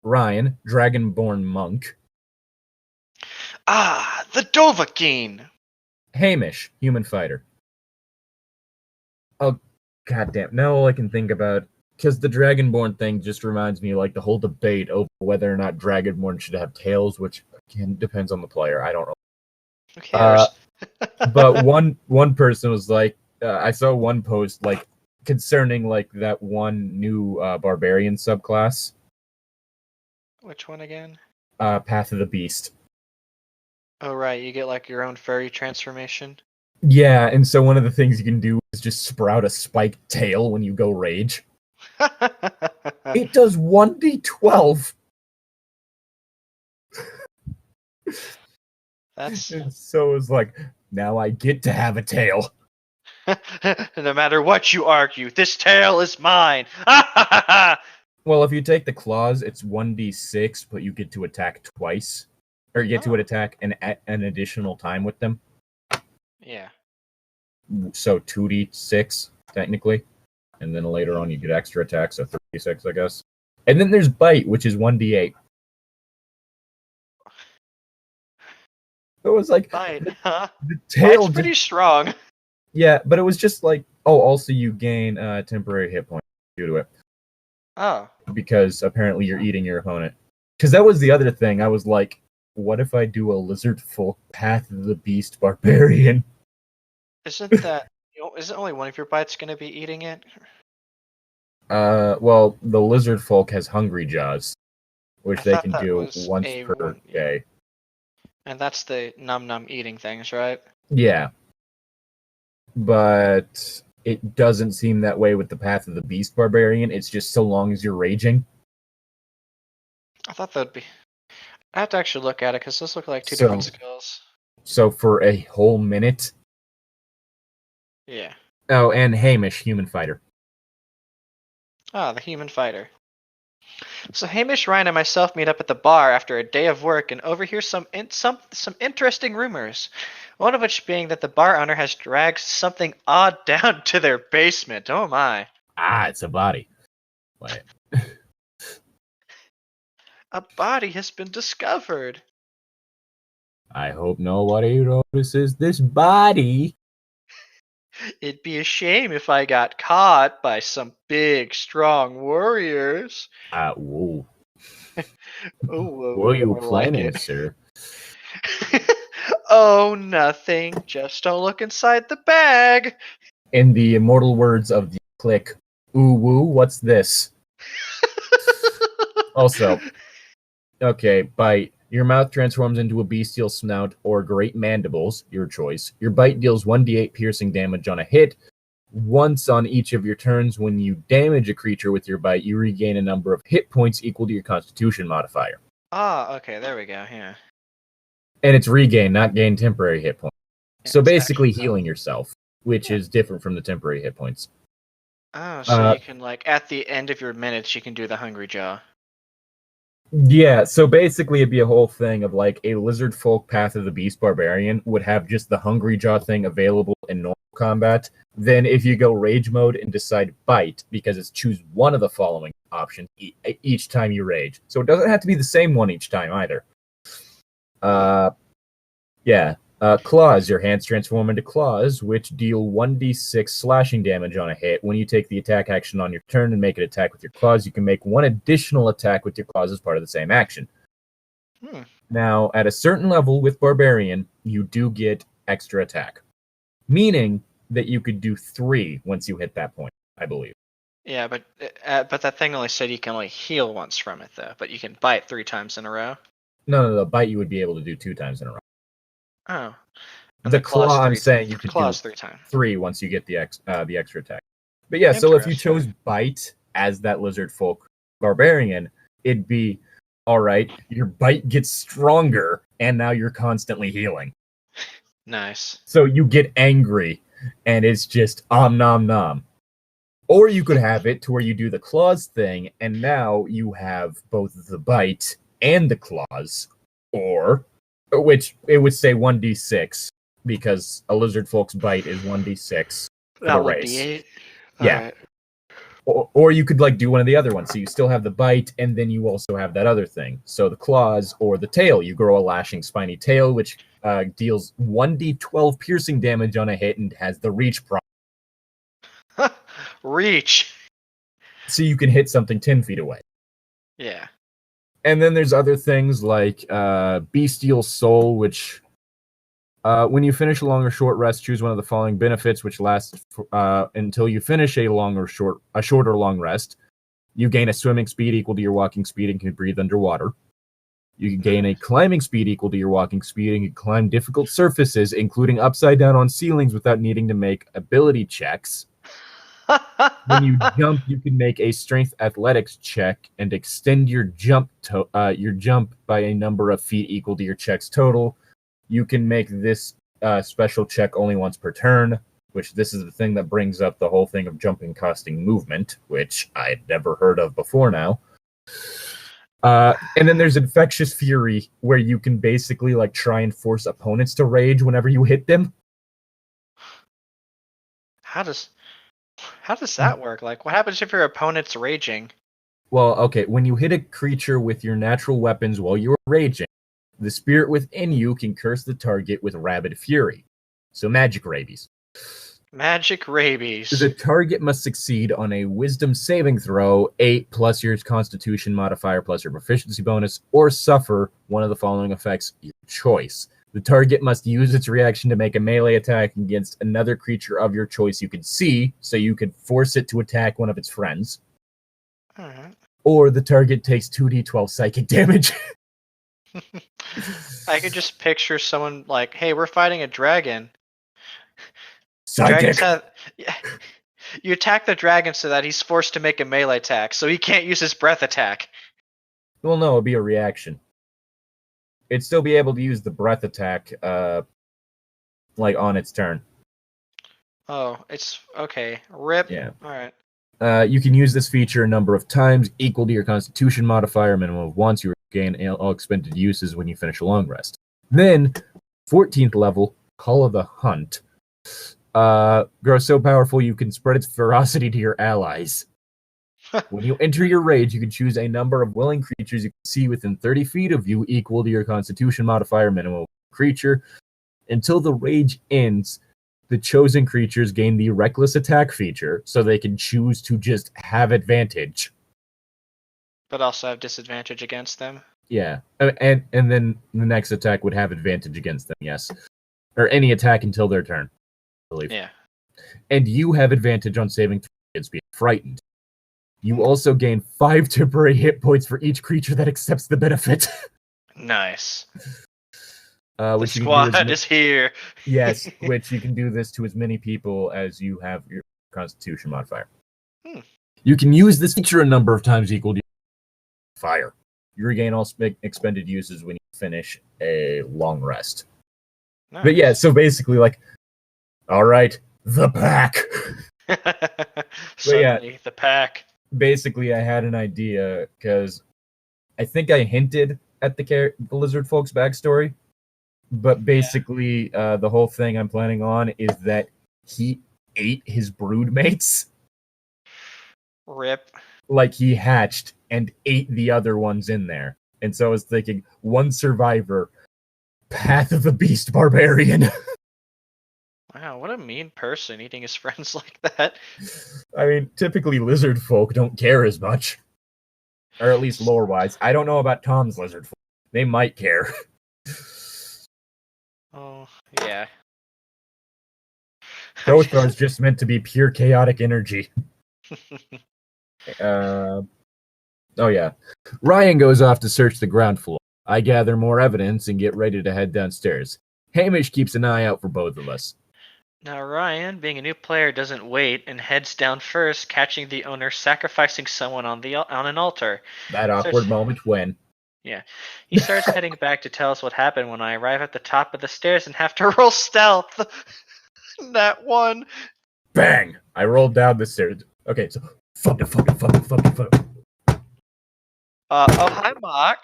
Ryan, Dragonborn Monk; the Dovahkiin; Hamish, Human Fighter. Oh, goddamn! Now all I can think about, because the Dragonborn thing just reminds me the whole debate over whether or not Dragonborn should have tails, which again depends on the player. I don't know. Who cares? But one person was I saw one post concerning like that one new barbarian subclass. Which one again? Path of the Beast. Oh, right. You get like your own furry transformation. Yeah, and so one of the things you can do is just sprout a spiked tail when you go rage. It does 1d12. That's And so it's like, now I get to have a tail. no matter what you argue, this tail is mine. Well, if you take the claws, it's 1d6, but you get to attack twice. Or you get to attack an additional time with them. Yeah. So 2d6, technically. And then later on you get extra attacks, so 3d6, I guess. And then there's Bite, which is 1d8. It was like... Bite, huh? The tail... Bite's pretty strong. Yeah, but it was just like... Oh, also you gain temporary hit points due to it. Oh. Because apparently you're eating your opponent. Because that was the other thing. I was like, what if I do a lizard folk Path of the Beast barbarian? Isn't only one of your bites going to be eating it? Well, the lizard folk has hungry jaws, which they can do once per day. And that's the num eating things, right? Yeah. But it doesn't seem that way with the Path of the Beast barbarian. It's just so long as you're raging. I thought that'd be... I have to actually look at it, because those look like two different skills. So for a whole minute... Yeah. Oh, and Hamish, human fighter. Ah, the human fighter. So Hamish, Ryan, and myself meet up at the bar after a day of work and overhear some interesting rumors. One of which being that the bar owner has dragged something odd down to their basement. Oh my. Ah, it's a body. What? A body has been discovered. I hope nobody notices this body. It'd be a shame if I got caught by some big, strong warriors. Whoa. Oh, what are you planning, like sir? Oh, nothing. Just don't look inside the bag. In the immortal words of the click, ooh woo, what's this? Also, okay, Bite. Your mouth transforms into a bestial snout or great mandibles, your choice. Your bite deals 1d8 piercing damage on a hit. Once on each of your turns, when you damage a creature with your bite, you regain a number of hit points equal to your constitution modifier. Ah, okay, there we go, yeah. And it's regain, not gain temporary hit points. Yeah, so basically healing yourself, which is different from the temporary hit points. Oh, so you can, like, at the end of your minutes, you can do the Hungry Jaw. Yeah, so basically it'd be a whole thing of like a lizard folk Path of the Beast barbarian would have just the Hungry Jaw thing available in normal combat. Then if you go rage mode and decide bite, because it's choose one of the following options each time you rage. So it doesn't have to be the same one each time either. Claws. Your hands transform into claws, which deal 1d6 slashing damage on a hit. When you take the attack action on your turn and make an attack with your claws, you can make one additional attack with your claws as part of the same action. Now, at a certain level with Barbarian, you do get extra attack, meaning that you could do 3 once you hit that point, I believe. Yeah, but that thing only said you can only heal once from it, though. But you can bite 3 times in a row. No, the bite you would be able to do 2 times in a row. Oh. The claw, I'm saying you could do 3 times. 3 once you get the extra attack. But yeah, so if you chose bite as that lizard folk barbarian, it'd be all right. Your bite gets stronger, and now you're constantly healing. Nice. So you get angry, and it's just nom nom. Or you could have it to where you do the claws thing, and now you have both the bite and the claws, or which it would say 1d6 because a lizard folk's bite is 1d6 for the race. D8? Yeah. Right. Or you could like do one of the other ones. So you still have the bite, and then you also have that other thing. So the claws or the tail, you grow a lashing spiny tail, which deals 1d12 piercing damage on a hit and has the reach problem. Reach. So you can hit something 10 feet away. Yeah. And then there's other things like Bestial Soul, which When you finish a long or short rest, choose one of the following benefits, which lasts until you finish a short or long rest. You gain a swimming speed equal to your walking speed and can breathe underwater. You can gain a climbing speed equal to your walking speed and can climb difficult surfaces, including upside down on ceilings, without needing to make ability checks. When you jump, you can make a strength athletics check and extend your jump by a number of feet equal to your check's total. You can make this special check only once per turn, which this is the thing that brings up the whole thing of jumping costing movement, which I had never heard of before now. And then there's Infectious Fury, where you can basically like try and force opponents to rage whenever you hit them. How does that work? Like, what happens if your opponent's raging? Well, okay, when you hit a creature with your natural weapons while you're raging, the spirit within you can curse the target with rabid fury. So magic rabies. Magic rabies. The target must succeed on a wisdom saving throw, 8 plus your constitution modifier plus your proficiency bonus, or suffer one of the following effects, your choice. The target must use its reaction to make a melee attack against another creature of your choice you can see, so you could force it to attack one of its friends. Alright. Or the target takes 2d12 psychic damage. I could just picture someone like, hey, we're fighting a dragon. Psychic! You attack the dragon so that he's forced to make a melee attack, so he can't use his breath attack. Well, no, it'd be a reaction. It'd still be able to use the breath attack, like on its turn. Oh, it's okay. Rip. Yeah. Alright. You can use this feature a number of times, equal to your constitution modifier, minimum of once. You gain all expended uses when you finish a long rest. Then, 14th level, Call of the Hunt. Grows so powerful you can spread its ferocity to your allies. When you enter your rage, you can choose a number of willing creatures you can see within 30 feet of you, equal to your constitution modifier, minimum creature. Until the rage ends, the chosen creatures gain the reckless attack feature, so they can choose to just have advantage. But also have disadvantage against them. Yeah, and then the next attack would have advantage against them, yes. Or any attack until their turn, I believe. Yeah. And you have advantage on saving against being frightened. You also gain 5 temporary hit points for each creature that accepts the benefit. Nice. The squad is here. Yes, which you can do this to as many people as you have your constitution modifier. You can use this feature a number of times equal to fire. You regain all expended uses when you finish a long rest. Nice. But yeah, so basically, like, all right, the pack. Suddenly, yeah, the pack. Basically, I had an idea because I think I hinted at the lizard folk's backstory. But basically, the whole thing I'm planning on is that he ate his broodmates. Rip. Like, he hatched and ate the other ones in there. And so I was thinking, one survivor, Path of the Beast Barbarian. Wow, what a mean person eating his friends like that. I mean, typically lizard folk don't care as much. Or at least lore-wise. I don't know about Tom's lizard folk. They might care. Oh, yeah. Growth is just meant to be pure chaotic energy. Oh, yeah. Ryan goes off to search the ground floor. I gather more evidence and get ready to head downstairs. Hamish keeps an eye out for both of us. Now Ryan, being a new player, doesn't wait and heads down first, catching the owner sacrificing someone on an altar. That awkward moment when... Yeah. He starts heading back to tell us what happened when I arrive at the top of the stairs and have to roll stealth. That one. Bang! I rolled down the stairs. Okay, so... Fuck. Oh, hi, Mark.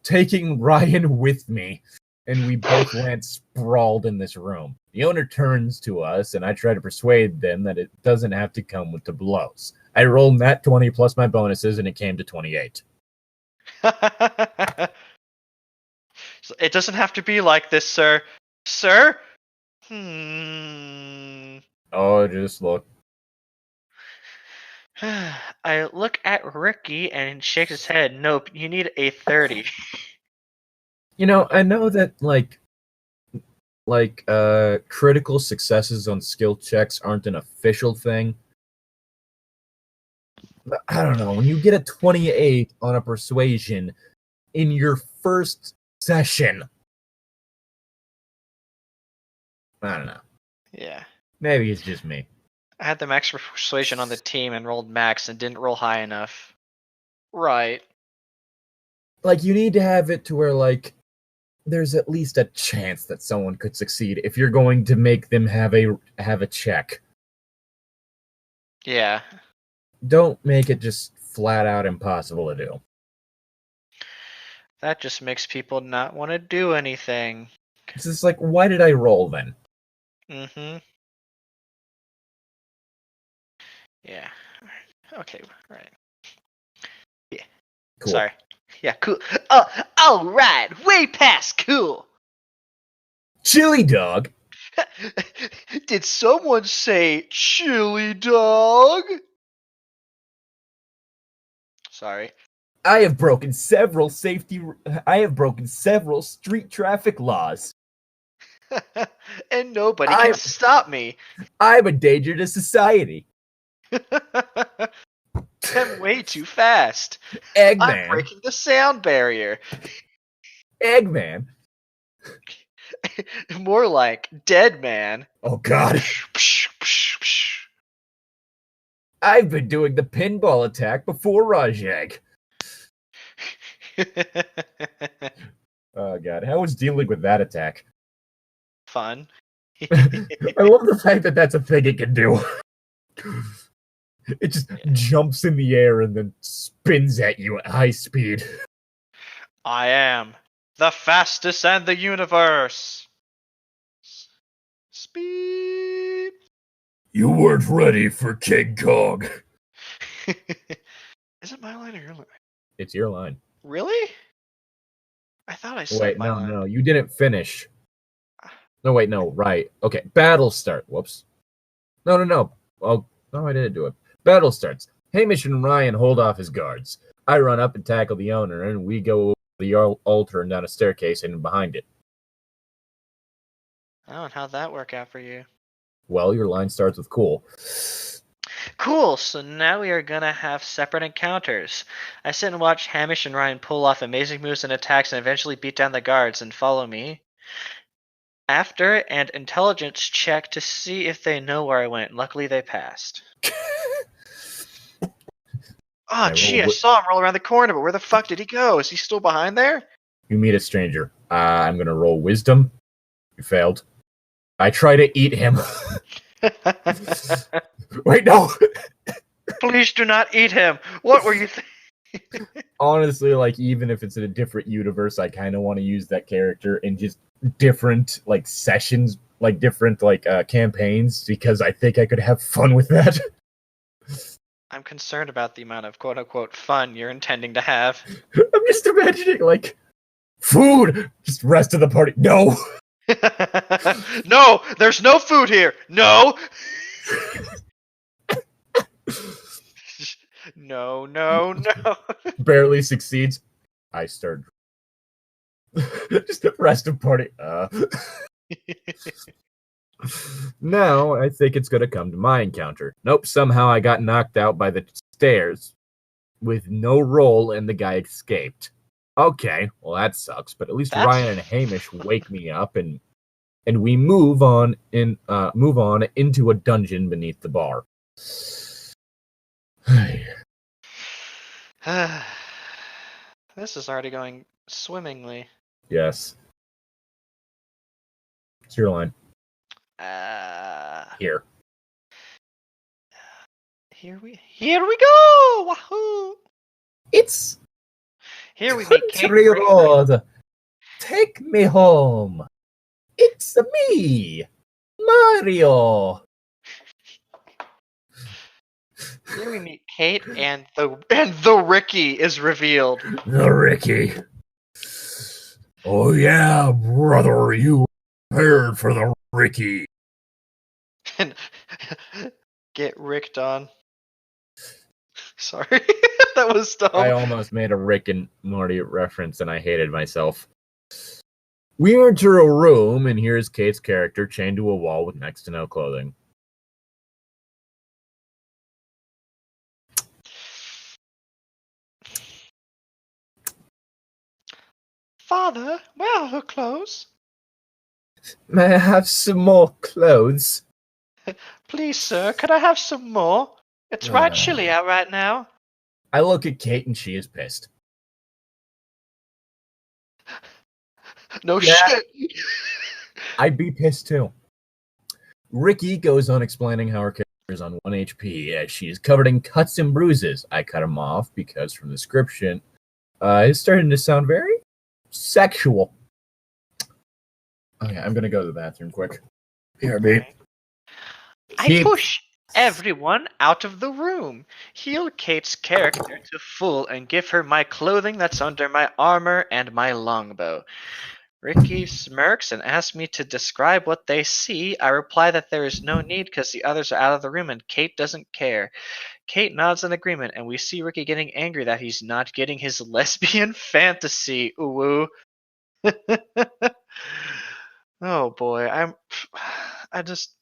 Taking Ryan with me, and we both land sprawled in this room. The owner turns to us, and I try to persuade them that it doesn't have to come with the blows. I rolled nat 20 plus my bonuses, and it came to 28. It doesn't have to be like this, sir. Sir? Oh, just look. I look at Ricky and shakes his head. Nope, you need a 30. I know that critical successes on skill checks aren't an official thing. But I don't know. When you get a 28 on a persuasion in your first session, I don't know. Yeah. Maybe it's just me. I had the max persuasion on the team and rolled max and didn't roll high enough. Right. Like, you need to have it to where, like, there's at least a chance that someone could succeed if you're going to make them have a check. Yeah. Don't make it just flat out impossible to do. That just makes people not want to do anything. It's just like, why did I roll then? Mm-hmm. Yeah. Okay, right. Yeah. Cool. Sorry. Yeah, cool. Oh, all right. Way past cool. Chili dog? Did someone say chili dog? Sorry. I have broken several street traffic laws. And nobody can stop me. I'm a danger to society. I'm way too fast. Eggman. I'm breaking the sound barrier. Eggman. More like dead man. Oh God. I've been doing the pinball attack before Rajag. Oh God, how was dealing with that attack? Fun. I love the fact that that's a thing it can do. It just jumps in the air and then spins at you at high speed. I am the fastest in the universe. Speed. You weren't ready for King Kong. Is it my line or your line? It's your line. Really? I thought I said Wait, my line. No, you didn't finish. No, wait, no, right. Okay, battle start. Whoops. No. Oh, no, I didn't do it. Battle starts. Hamish and Ryan hold off his guards. I run up and tackle the owner, and we go over the altar and down a staircase and behind it. Oh, and how'd that work out for you? Well, your line starts with cool. Cool, so now we are gonna have separate encounters. I sit and watch Hamish and Ryan pull off amazing moves and attacks and eventually beat down the guards and follow me. After, and intelligence check to see if they know where I went. Luckily, they passed. Oh, gee, I saw him roll around the corner, but where the fuck did he go? Is he still behind there? You meet a stranger. I'm going to roll wisdom. You failed. I try to eat him. Wait, no. Please do not eat him. What were you thinking? Honestly, like, even if it's in a different universe, I kind of want to use that character in just different, like, sessions, like, different, like, campaigns, because I think I could have fun with that. I'm concerned about the amount of quote-unquote fun you're intending to have. I'm just imagining, like, food! Just rest of the party. No! No! There's no food here! No! No. Barely succeeds. I start. Just the rest of party. Now, I think it's going to come to my encounter. Nope, somehow I got knocked out by the stairs with no roll and the guy escaped. Okay, well that sucks, but at least Ryan and Hamish wake me up and we move on into a dungeon beneath the bar. This is already going swimmingly. Yes. It's your line. Here. Here we go! Wahoo! It's here we meet Country Road. Take me home. It's me, Mario. Here we meet Kate, and the Ricky is revealed. The Ricky. Oh yeah, brother, you prepared for the Ricky. And get ricked on. Sorry, that was dumb. I almost made a Rick and Morty reference, and I hated myself. We enter a room, and here's Kate's character chained to a wall with next to no clothing. Father, where are her clothes? May I have some more clothes? Please, sir, could I have some more? It's right chilly out right now. I look at Kate, and she is pissed. No shit. I'd be pissed too. Ricky goes on explaining how her character is on 1 HP as she is covered in cuts and bruises. I cut him off because from the description, it's starting to sound very sexual. Okay, I'm gonna go to the bathroom quick. BRB. I push everyone out of the room. Heal Kate's character to full and give her my clothing that's under my armor and my longbow. Ricky smirks and asks me to describe what they see. I reply that there is no need because the others are out of the room and Kate doesn't care. Kate nods in agreement and we see Ricky getting angry that he's not getting his lesbian fantasy. Ooh. Oh boy, there's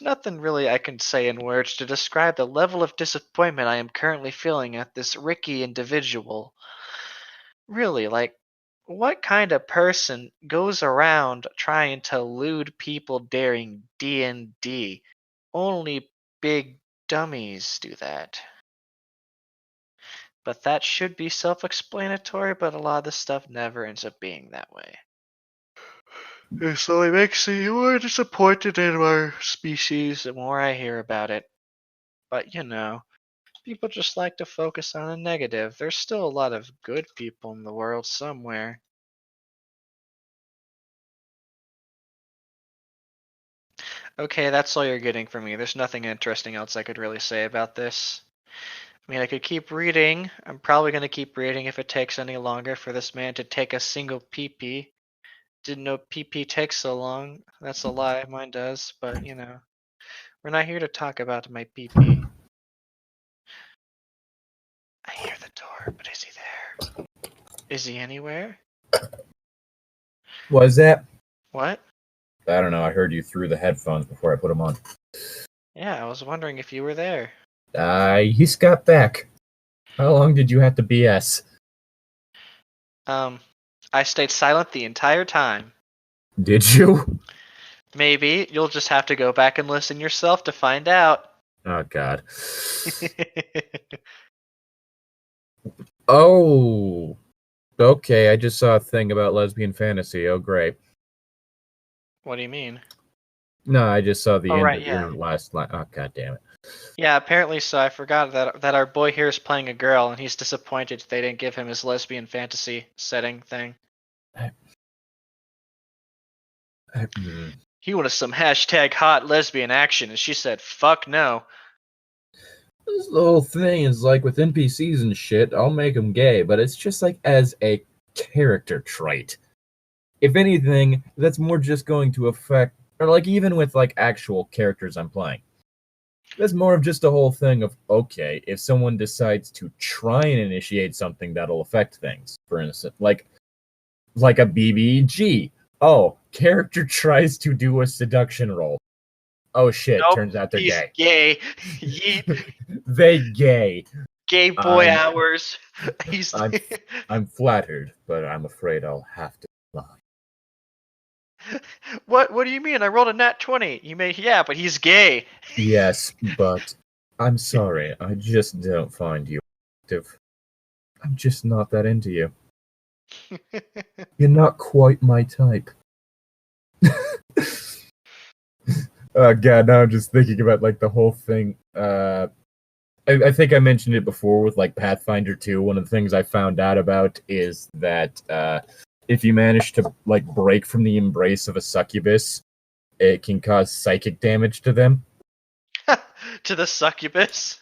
nothing really I can say in words to describe the level of disappointment I am currently feeling at this Ricky individual. Really, like, what kind of person goes around trying to lewd people during D&D? Only big dummies do that. But that should be self-explanatory, but a lot of this stuff never ends up being that way. It slowly makes me more disappointed in our species the more I hear about it. But, you know, people just like to focus on the negative. There's still a lot of good people in the world somewhere. Okay, that's all you're getting from me. There's nothing interesting else I could really say about this. I mean, I could keep reading. I'm probably going to keep reading if it takes any longer for this man to take a single pee-pee. Didn't know pee-pee takes so long. That's a lie. Mine does. But, you know, we're not here to talk about my pee-pee. I hear the door, but is he there? Is he anywhere? What is that? What? I don't know. I heard you through the headphones before I put them on. Yeah, I was wondering if you were there. He's got back. How long did you have to BS? I stayed silent the entire time. Did you? Maybe. You'll just have to go back and listen yourself to find out. Oh, God. Oh. Okay, I just saw a thing about lesbian fantasy. Oh, great. What do you mean? No, I just saw the end right, of yeah. your last line. Oh, God damn it. Yeah, apparently so. I forgot that our boy here is playing a girl, and he's disappointed they didn't give him his lesbian fantasy setting thing. He wanted some hashtag hot lesbian action, and she said, fuck no. This whole thing is like with NPCs and shit, I'll make them gay, but it's just like as a character trait. If anything, that's more just going to affect, or like even with like actual characters I'm playing. That's more of just a whole thing of, okay, if someone decides to try and initiate something that'll affect things, for instance, like a BBG. Oh, character tries to do a seduction roll. Oh shit, nope, turns out they're he's gay. Yeet. They gay. Gay boy hours. I'm flattered, but I'm afraid I'll have to lie. What do you mean? I rolled a nat 20. Yeah, but he's gay. Yes, but I'm sorry. I just don't find you active. I'm just not that into you. You're not quite my type. Oh god, now I'm just thinking about like the whole thing. I think I mentioned it before with like Pathfinder 2. One of the things I found out about is that if you manage to like break from the embrace of a succubus, it can cause psychic damage to them. To the succubus.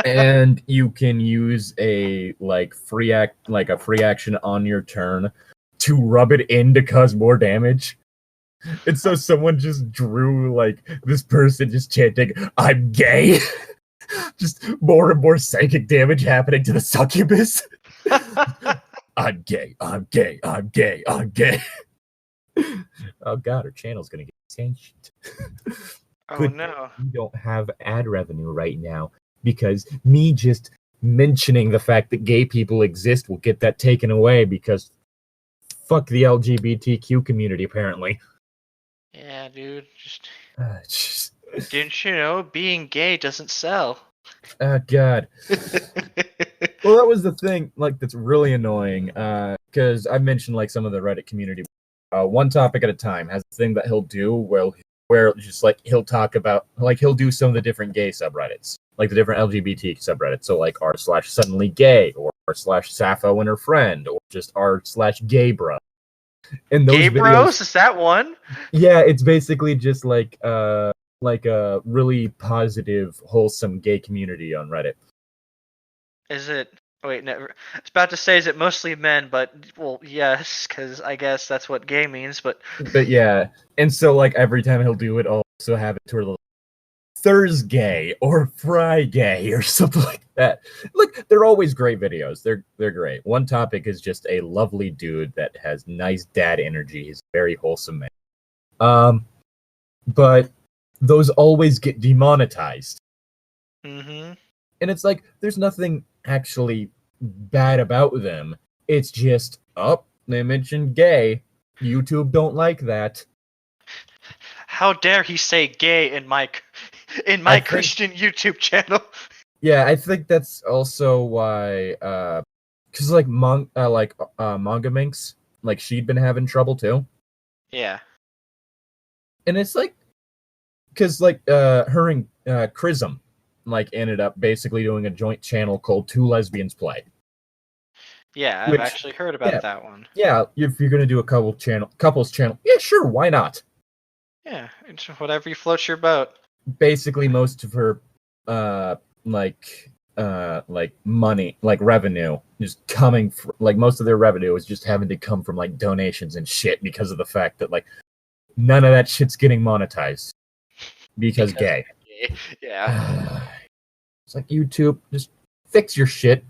And you can use a free action on your turn to rub it in to cause more damage. And so someone just drew like this person just chanting, "I'm gay." Just more and more psychic damage happening to the succubus. I'm gay, I'm gay, I'm gay, I'm gay. Oh god, our channel's gonna get changed. Oh Good, no. we don't have ad revenue right now because me just mentioning the fact that gay people exist will get that taken away because fuck the LGBTQ community apparently. Yeah, dude. Just, Didn't you know being gay doesn't sell? oh god. Well, that was the thing, like, that's really annoying, because I mentioned, like, some of the Reddit community. One topic at a time has a thing that he'll do where just, like, he'll talk about, like, he'll do some of the different gay subreddits, like, the different LGBT subreddits, so, like, r/suddenly gay, or r/Sappho and her friend, or just r/gay bro. And those Gay videos, bros? Is that one? yeah, it's basically just, like a really positive, wholesome gay community on Reddit. Is it? Wait, never. I was about to say, is it mostly men? But well, yes, because I guess that's what gay means. But But yeah, and so like every time he'll do it, I'll also have it sort of Thursday or Friday or something like that. Look, they're always great videos. They're great. One topic is just a lovely dude that has nice dad energy. He's a very wholesome man. But those always get demonetized. mm-hmm. And it's like there's nothing actually bad about them. It's just, oh, they mentioned gay. YouTube don't like that. How dare he say gay in my Christian YouTube channel? Yeah, I think that's also why, because like manga minx, like she'd been having trouble too, Yeah. and it's like, because like her and Chrism, like ended up basically doing a joint channel called Two Lesbians Play. Yeah, I've Which, actually heard yeah, about that one. yeah, if you're gonna do a couples channel, yeah, sure, why not? Yeah, it's whatever you float your boat. Basically, most of her, like money, like revenue, just coming from, like most of their revenue is just having to come from like donations and shit because of the fact that like none of that shit's getting monetized because gay. Gay. Yeah. It's like YouTube, just fix your shit.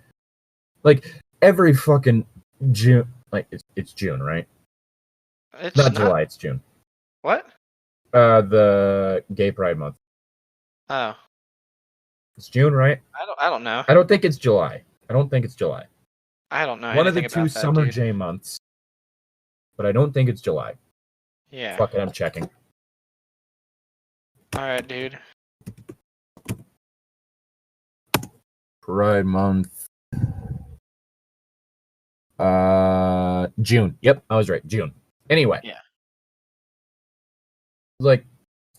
Like every fucking June, like it's June, right? It's Not July, it's June. What? The Gay Pride Month. Oh. It's June, right? I don't know. I don't think it's July. I don't think it's July. I don't know One of the anything two about that, summer dude. J months, but I don't think it's July. Yeah. Fuck it, I'm checking. Alright, dude. Pride Month. June. Yep, I was right. June. Anyway. Yeah. Like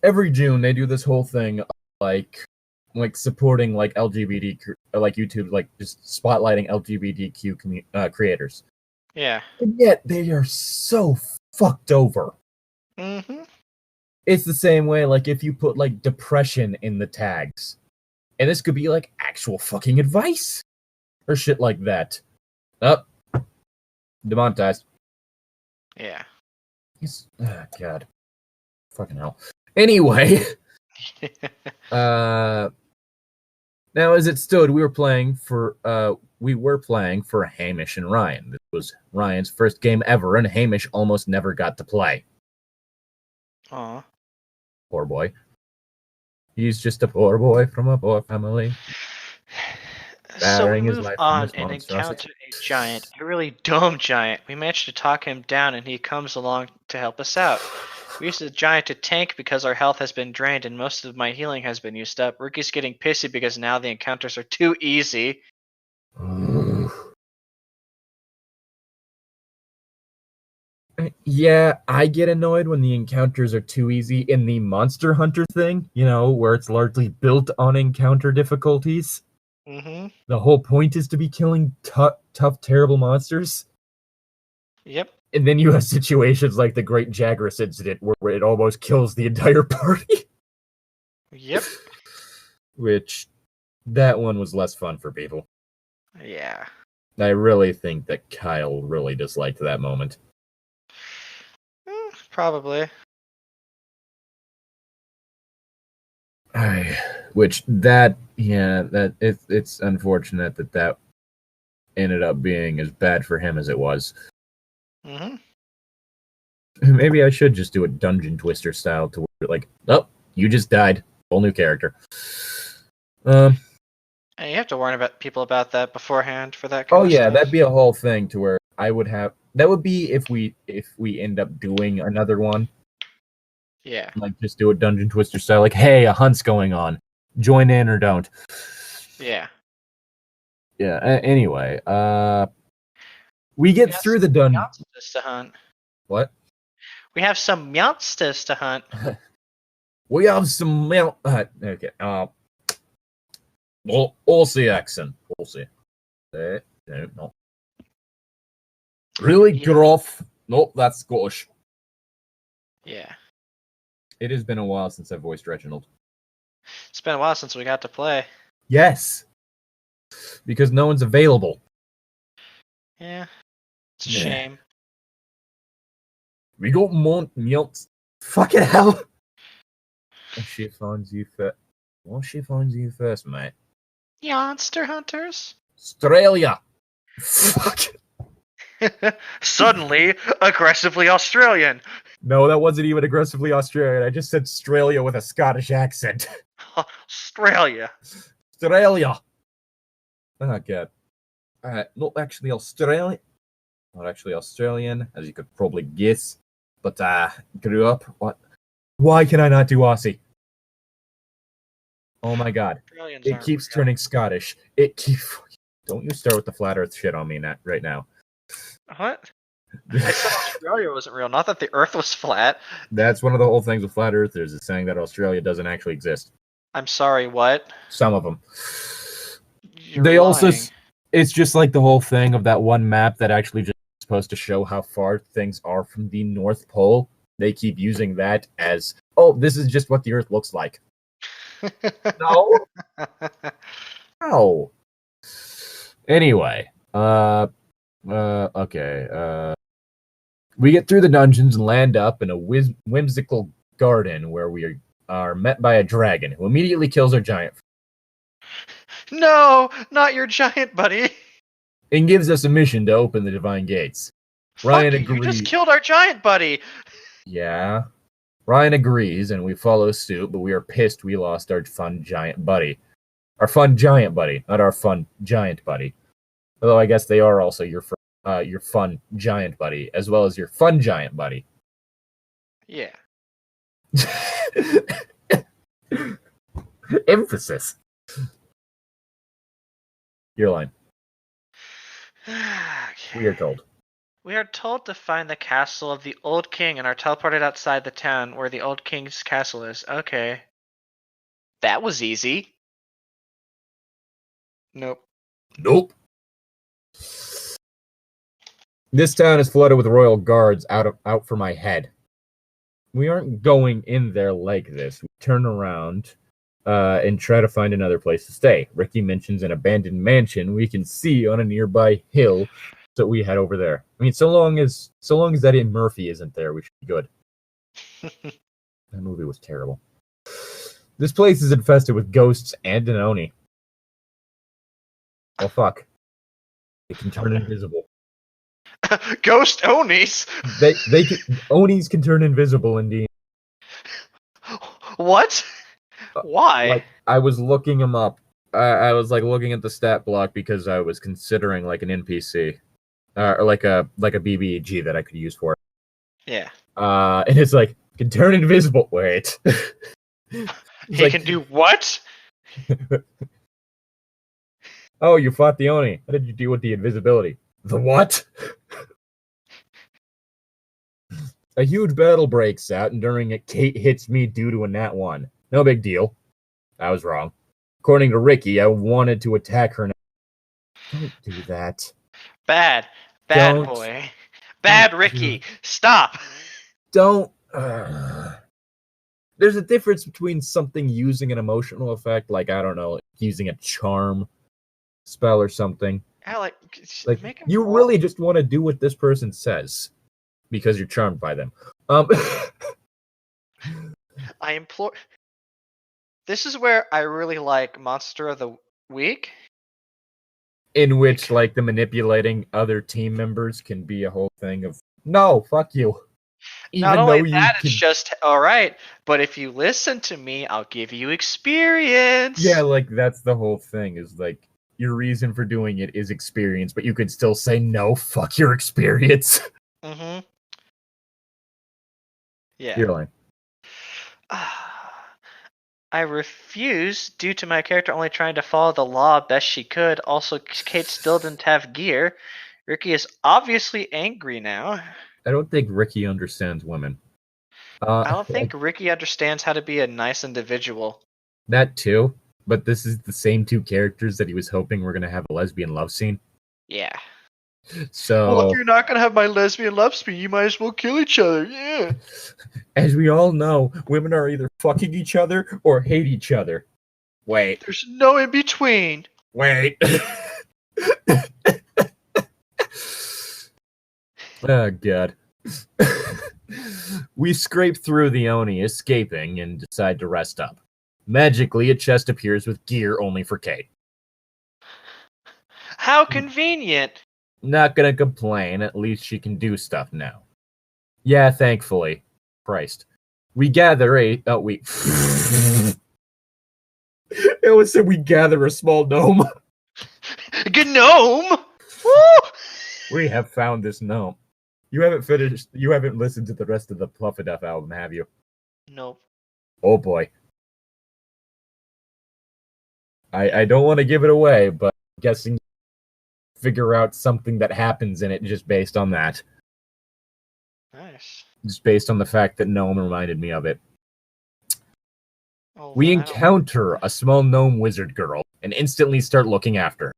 every June they do this whole thing like supporting like LGBT like YouTube, like just spotlighting LGBTQ creators. Yeah. And yet they are so fucked over. Mm-hmm. It's the same way like if you put like depression in the tags. And this could be like actual fucking advice or shit like that. Up. Demonetized. Yeah. Oh, God. Fucking hell. Anyway. Now as it stood, we were playing for Hamish and Ryan. This was Ryan's first game ever, and Hamish almost never got to play. Aw. Poor boy. He's just a poor boy from a poor family. So we Battering his move life from on this and monstrosity. encounter a giant, a really dumb giant. We managed to talk him down and he comes along to help us out. We used the giant to tank because our health has been drained and most of my healing has been used up. Ricky's getting pissy because now the encounters are too easy. Yeah, I get annoyed when the encounters are too easy in the Monster Hunter thing, where it's largely built on encounter difficulties. Mm-hmm. The whole point is to be killing tough, terrible monsters. Yep. And then you have situations like the Great Jagras incident where it almost kills the entire party. Yep. Which, that one was less fun for people. Yeah. I really think that Kyle really disliked that moment. Probably. It's unfortunate that ended up being as bad for him as it was. Mm-hmm. Maybe I should just do a Dungeon Twister style to where, like, oh, you just died. Whole new character. And you have to warn about people about that beforehand for that kind Oh of yeah, stuff. that'd be a whole thing to where I would have. That would be if we end up doing another one. Yeah. Like just do a Dungeon Twister style. Like, hey, a hunt's going on. Join in or don't. Yeah. Yeah. Anyway, we get through the dungeon. Monsters to hunt. What? We have some monsters to hunt. We have some milk. Okay. We'll see accent. We'll see. No. Really gruff. Nope, that's Scottish. Yeah. It has been a while since I voiced Reginald. It's been a while since we got to play. Yes. Because no one's available. Yeah. It's a shame. We got milk. Fucking hell. What she finds you first? What she finds you first, mate? Monster hunters? Australia. Fuck. Suddenly, aggressively Australian. No, that wasn't even aggressively Australian. I just said Australia with a Scottish accent. Australia. Australia. Oh, God. Not actually Australian. Not actually Australian, as you could probably guess. But grew up. What? Why can I not do Aussie? Oh my God! It keeps turning Scottish. It keeps. Don't you start with the flat Earth shit on me right now. What? I said Australia wasn't real. Not that the Earth was flat. That's one of the whole things with flat earthers is saying that Australia doesn't actually exist. I'm sorry. What? Some of them. You're lying. Also. It's just like the whole thing of that one map that actually just supposed to show how far things are from the North Pole. They keep using that as, oh, this is just what the Earth looks like. No. No. Anyway, okay. We get through the dungeons and land up in a whimsical garden where we are met by a dragon who immediately kills our giant. No, not your giant buddy. And gives us a mission to open the divine gates. Ryan agrees. You just killed our giant buddy. Yeah. Ryan agrees, and we follow suit, but we are pissed we lost our fun giant buddy. Our fun giant buddy, not our fun giant buddy. Although I guess they are also your fun giant buddy, as well as your fun giant buddy. Yeah. Emphasis. Your line. Okay. We are told. We are told to find the castle of the Old King and are teleported outside the town where the Old King's castle is. Okay. That was easy. Nope. This town is flooded with royal guards out for my head. We aren't going in there like this. We turn around and try to find another place to stay. Ricky mentions an abandoned mansion we can see on a nearby hill, so we head over there. I mean, so long as Eddie Murphy isn't there, we should be good. That movie was terrible. This place is infested with ghosts and an Oni. Oh fuck! They can turn invisible. Ghost Onis. Onis can turn invisible indeed. What? Why? Like, I was looking them up. I was like looking at the stat block because I was considering like an NPC, or like a BBG that I could use for it. Yeah. And it's like can turn invisible. Wait. He can do what? Oh, you fought the Oni. How did you deal with the invisibility? The what? A huge battle breaks out, and during it, Kate hits me due to a nat 1. No big deal. I was wrong. According to Ricky, I wanted to attack her. Don't do that. Bad boy. Bad Ricky. Stop. Don't. There's a difference between something using an emotional effect, like, I don't know, using a charm spell or something. Yeah, like you really just want to do what this person says because you're charmed by them. I implore. This is where I really like Monster of the Week. in which like the manipulating other team members can be a whole thing of no, fuck you. Not Even only though you that, it's can, just all right. But if you listen to me, I'll give you experience. yeah, like that's the whole thing. Is like your reason for doing it is experience, but you could still say no, fuck your experience. Mm-hmm. Yeah. You're lying. I refuse due to my character only trying to follow the law best she could. Also, Kate still didn't have gear. Ricky is obviously angry now. I don't think Ricky understands women. I don't think Ricky understands how to be a nice individual. That too, but this is the same two characters that he was hoping were gonna have a lesbian love scene. Yeah. So, Well, if you're not gonna have my lesbian love scene, you might as well kill each other. Yeah. as we all know, women are either fucking each other or hate each other. Wait. There's no in between. Wait. Oh, God. We scrape through the Oni, escaping, and decide to rest up. Magically, a chest appears with gear only for Kate. How convenient. Not gonna complain, at least she can do stuff now. Yeah, thankfully. Christ. We gather a... Oh, we... It was said we gather a small gnome. Gnome! Woo! We have found this gnome. You haven't listened to the rest of the Pluffaduff album, have you? Nope. Oh boy. I don't want to give it away, but I'm guessing figure out something that happens in it just based on that. Nice. Just based on the fact that gnome reminded me of it. Oh, We wow. encounter a small gnome wizard girl and instantly start looking after her.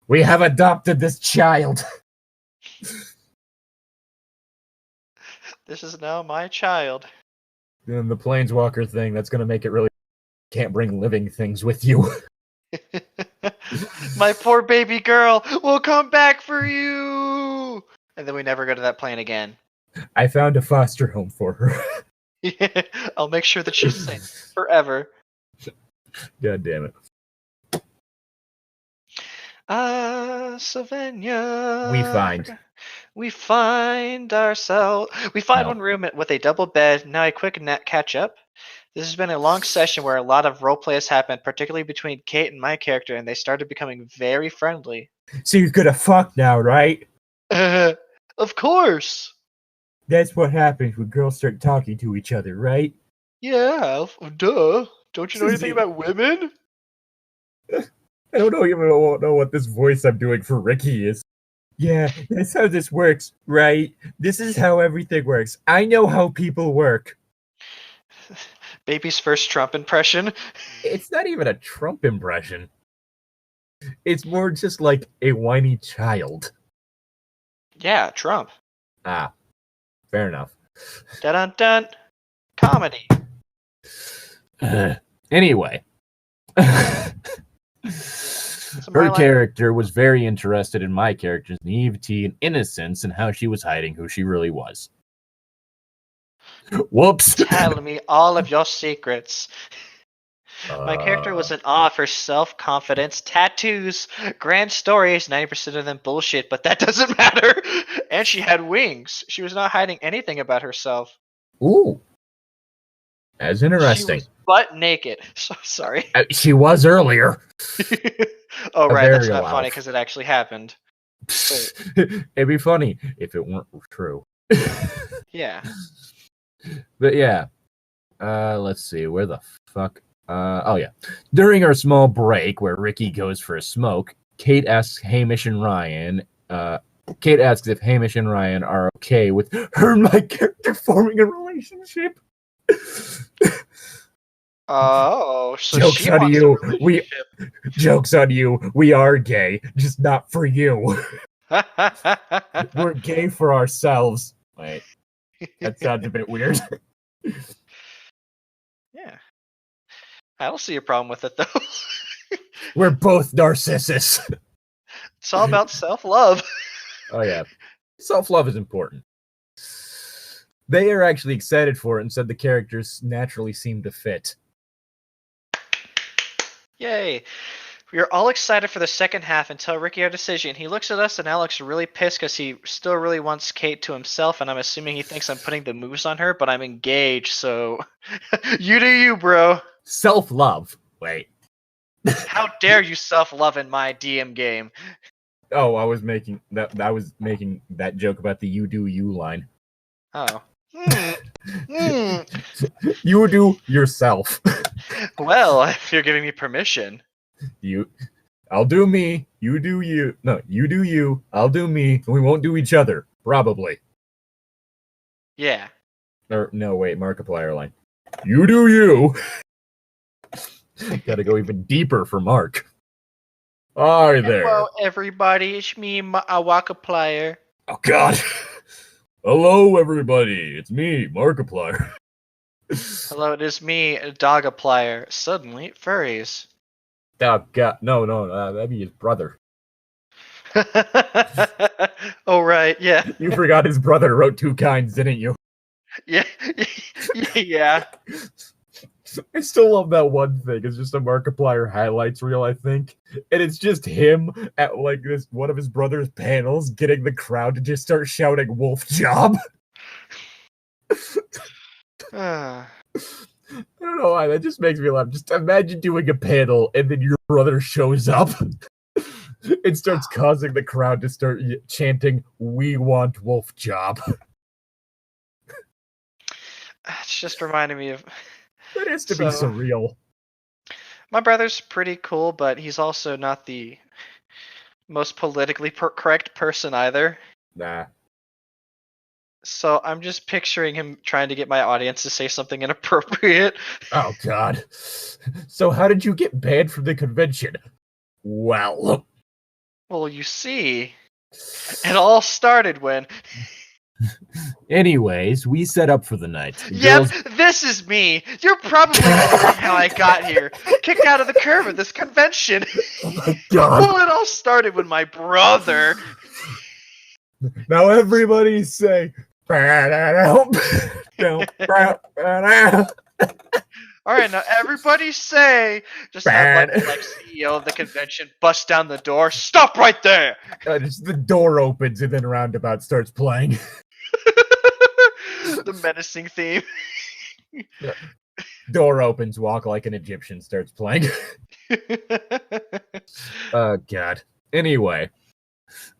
We have adopted this child. This is now my child. And the planeswalker thing, that's going to make it really... Can't bring living things with you. My poor baby girl will come back for you. And then we never go to that plane again. I found a foster home for her. I'll make sure that she's safe forever. God damn it. Sylvania. We find one room with a double bed. Now a quick catch up. This has been a long session where a lot of roleplay has happened, particularly between Kate and my character, and they started becoming very friendly. So you're gonna fuck now, right? Of course. That's what happens when girls start talking to each other, right? Yeah, duh. Don't you know anything about women? I don't even know what this voice I'm doing for Ricky is. Yeah, that's how this works, right? This is how everything works. I know how people work. Baby's first Trump impression. It's not even a Trump impression. It's more just like a whiny child. Yeah, Trump. Ah, fair enough. Dun dun. Comedy. Anyway. Her character was very interested in my character's naivety and innocence and how she was hiding who she really was. Whoops. Tell me all of your secrets. My character was in awe of her self-confidence, tattoos, grand stories, 90% of them bullshit, but that doesn't matter. And she had wings. She was not hiding anything about herself. Ooh. That's interesting. She was butt naked. So, sorry. She was earlier. Oh, right. That's not funny because it actually happened. It'd be funny if it weren't true. Yeah. But yeah. Let's see. Where the fuck? Oh yeah. During our small break where Ricky goes for a smoke, Kate asks Hamish and Ryan. Kate asks if Hamish and Ryan are okay with her and my character forming a relationship. Oh, so jokes she on wants you. a Jokes on you. We are gay, just not for you. We're gay for ourselves. Wait, that sounds a bit weird. Yeah, I don't see a problem with it though. We're both narcissists. It's all about self-love. Oh yeah, self-love is important. They are actually excited for it and said the characters naturally seem to fit. Yay. We are all excited for the second half until Ricky our decision. He looks at us and now looks really pissed because he still really wants Kate to himself, and I'm assuming he thinks I'm putting the moves on her, but I'm engaged, so you do you, bro. Self-love. Wait. How dare you self-love in my DM game? Oh, I was making that joke about the "you do you" line. Oh. You do yourself. Well, if you're giving me permission. I'll do me. You do you. No, you do you. I'll do me. And we won't do each other. Probably. Yeah. Or no, wait. Markiplier line. You do you. Gotta go even deeper for Mark. Hi there. Hello, everybody. It's me, Markiplier. Oh God. Hello, everybody. It's me, Markiplier. Hello, it is me, Dogaplier. Suddenly, furries. Oh God. No, that'd be his brother. Oh, right, yeah. You forgot his brother wrote 2 kinds, didn't you? Yeah. Yeah. I still love that one thing. It's just a Markiplier highlights reel, I think. And it's just him at like this one of his brother's panels getting the crowd to just start shouting wolf job. I don't know why, that just makes me laugh. Just imagine doing a panel and then your brother shows up and starts causing the crowd to start chanting, "We want wolf job." It's just reminding me of... That has to be surreal. My brother's pretty cool, but he's also not the most politically correct person either. Nah. So I'm just picturing him trying to get my audience to say something inappropriate. Oh, God. So how did you get banned from the convention? Well, you see, it all started when... Anyways, we set up for the night. Yep, this is me. You're probably wondering how I got here. Kicked out of the curve of this convention. Oh my God. Well, it all started when my brother... Now everybody say... Alright, now everybody say... Just have like CEO of the convention bust down the door. Stop right there! Just the door opens and then Roundabout starts playing. The menacing theme. Door opens, Walk Like an Egyptian starts playing. Oh, God. Anyway,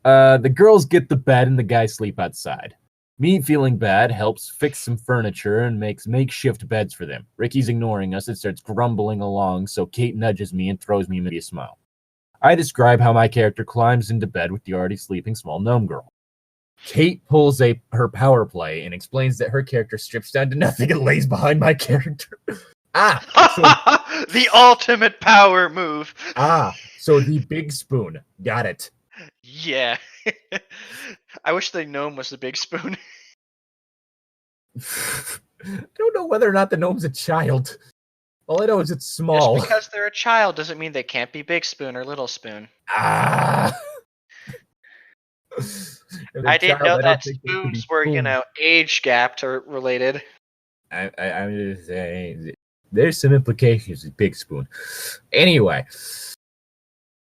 the girls get the bed and the guys sleep outside. Me, feeling bad, helps fix some furniture and makes makeshift beds for them. Ricky's ignoring us and starts grumbling along, so Kate nudges me and throws me a smile. I describe how my character climbs into bed with the already sleeping small gnome girl. Kate pulls her power play and explains that her character strips down to nothing and lays behind my character. The ultimate power move. So the big spoon. Got it. Yeah. I wish the gnome was the big spoon. I don't know whether or not the gnome's a child. All I know is it's small. Just because they're a child doesn't mean they can't be big spoon or little spoon. I didn't know that spoons were, age gapped or related. I'm just saying, there's some implications with big spoon. Anyway.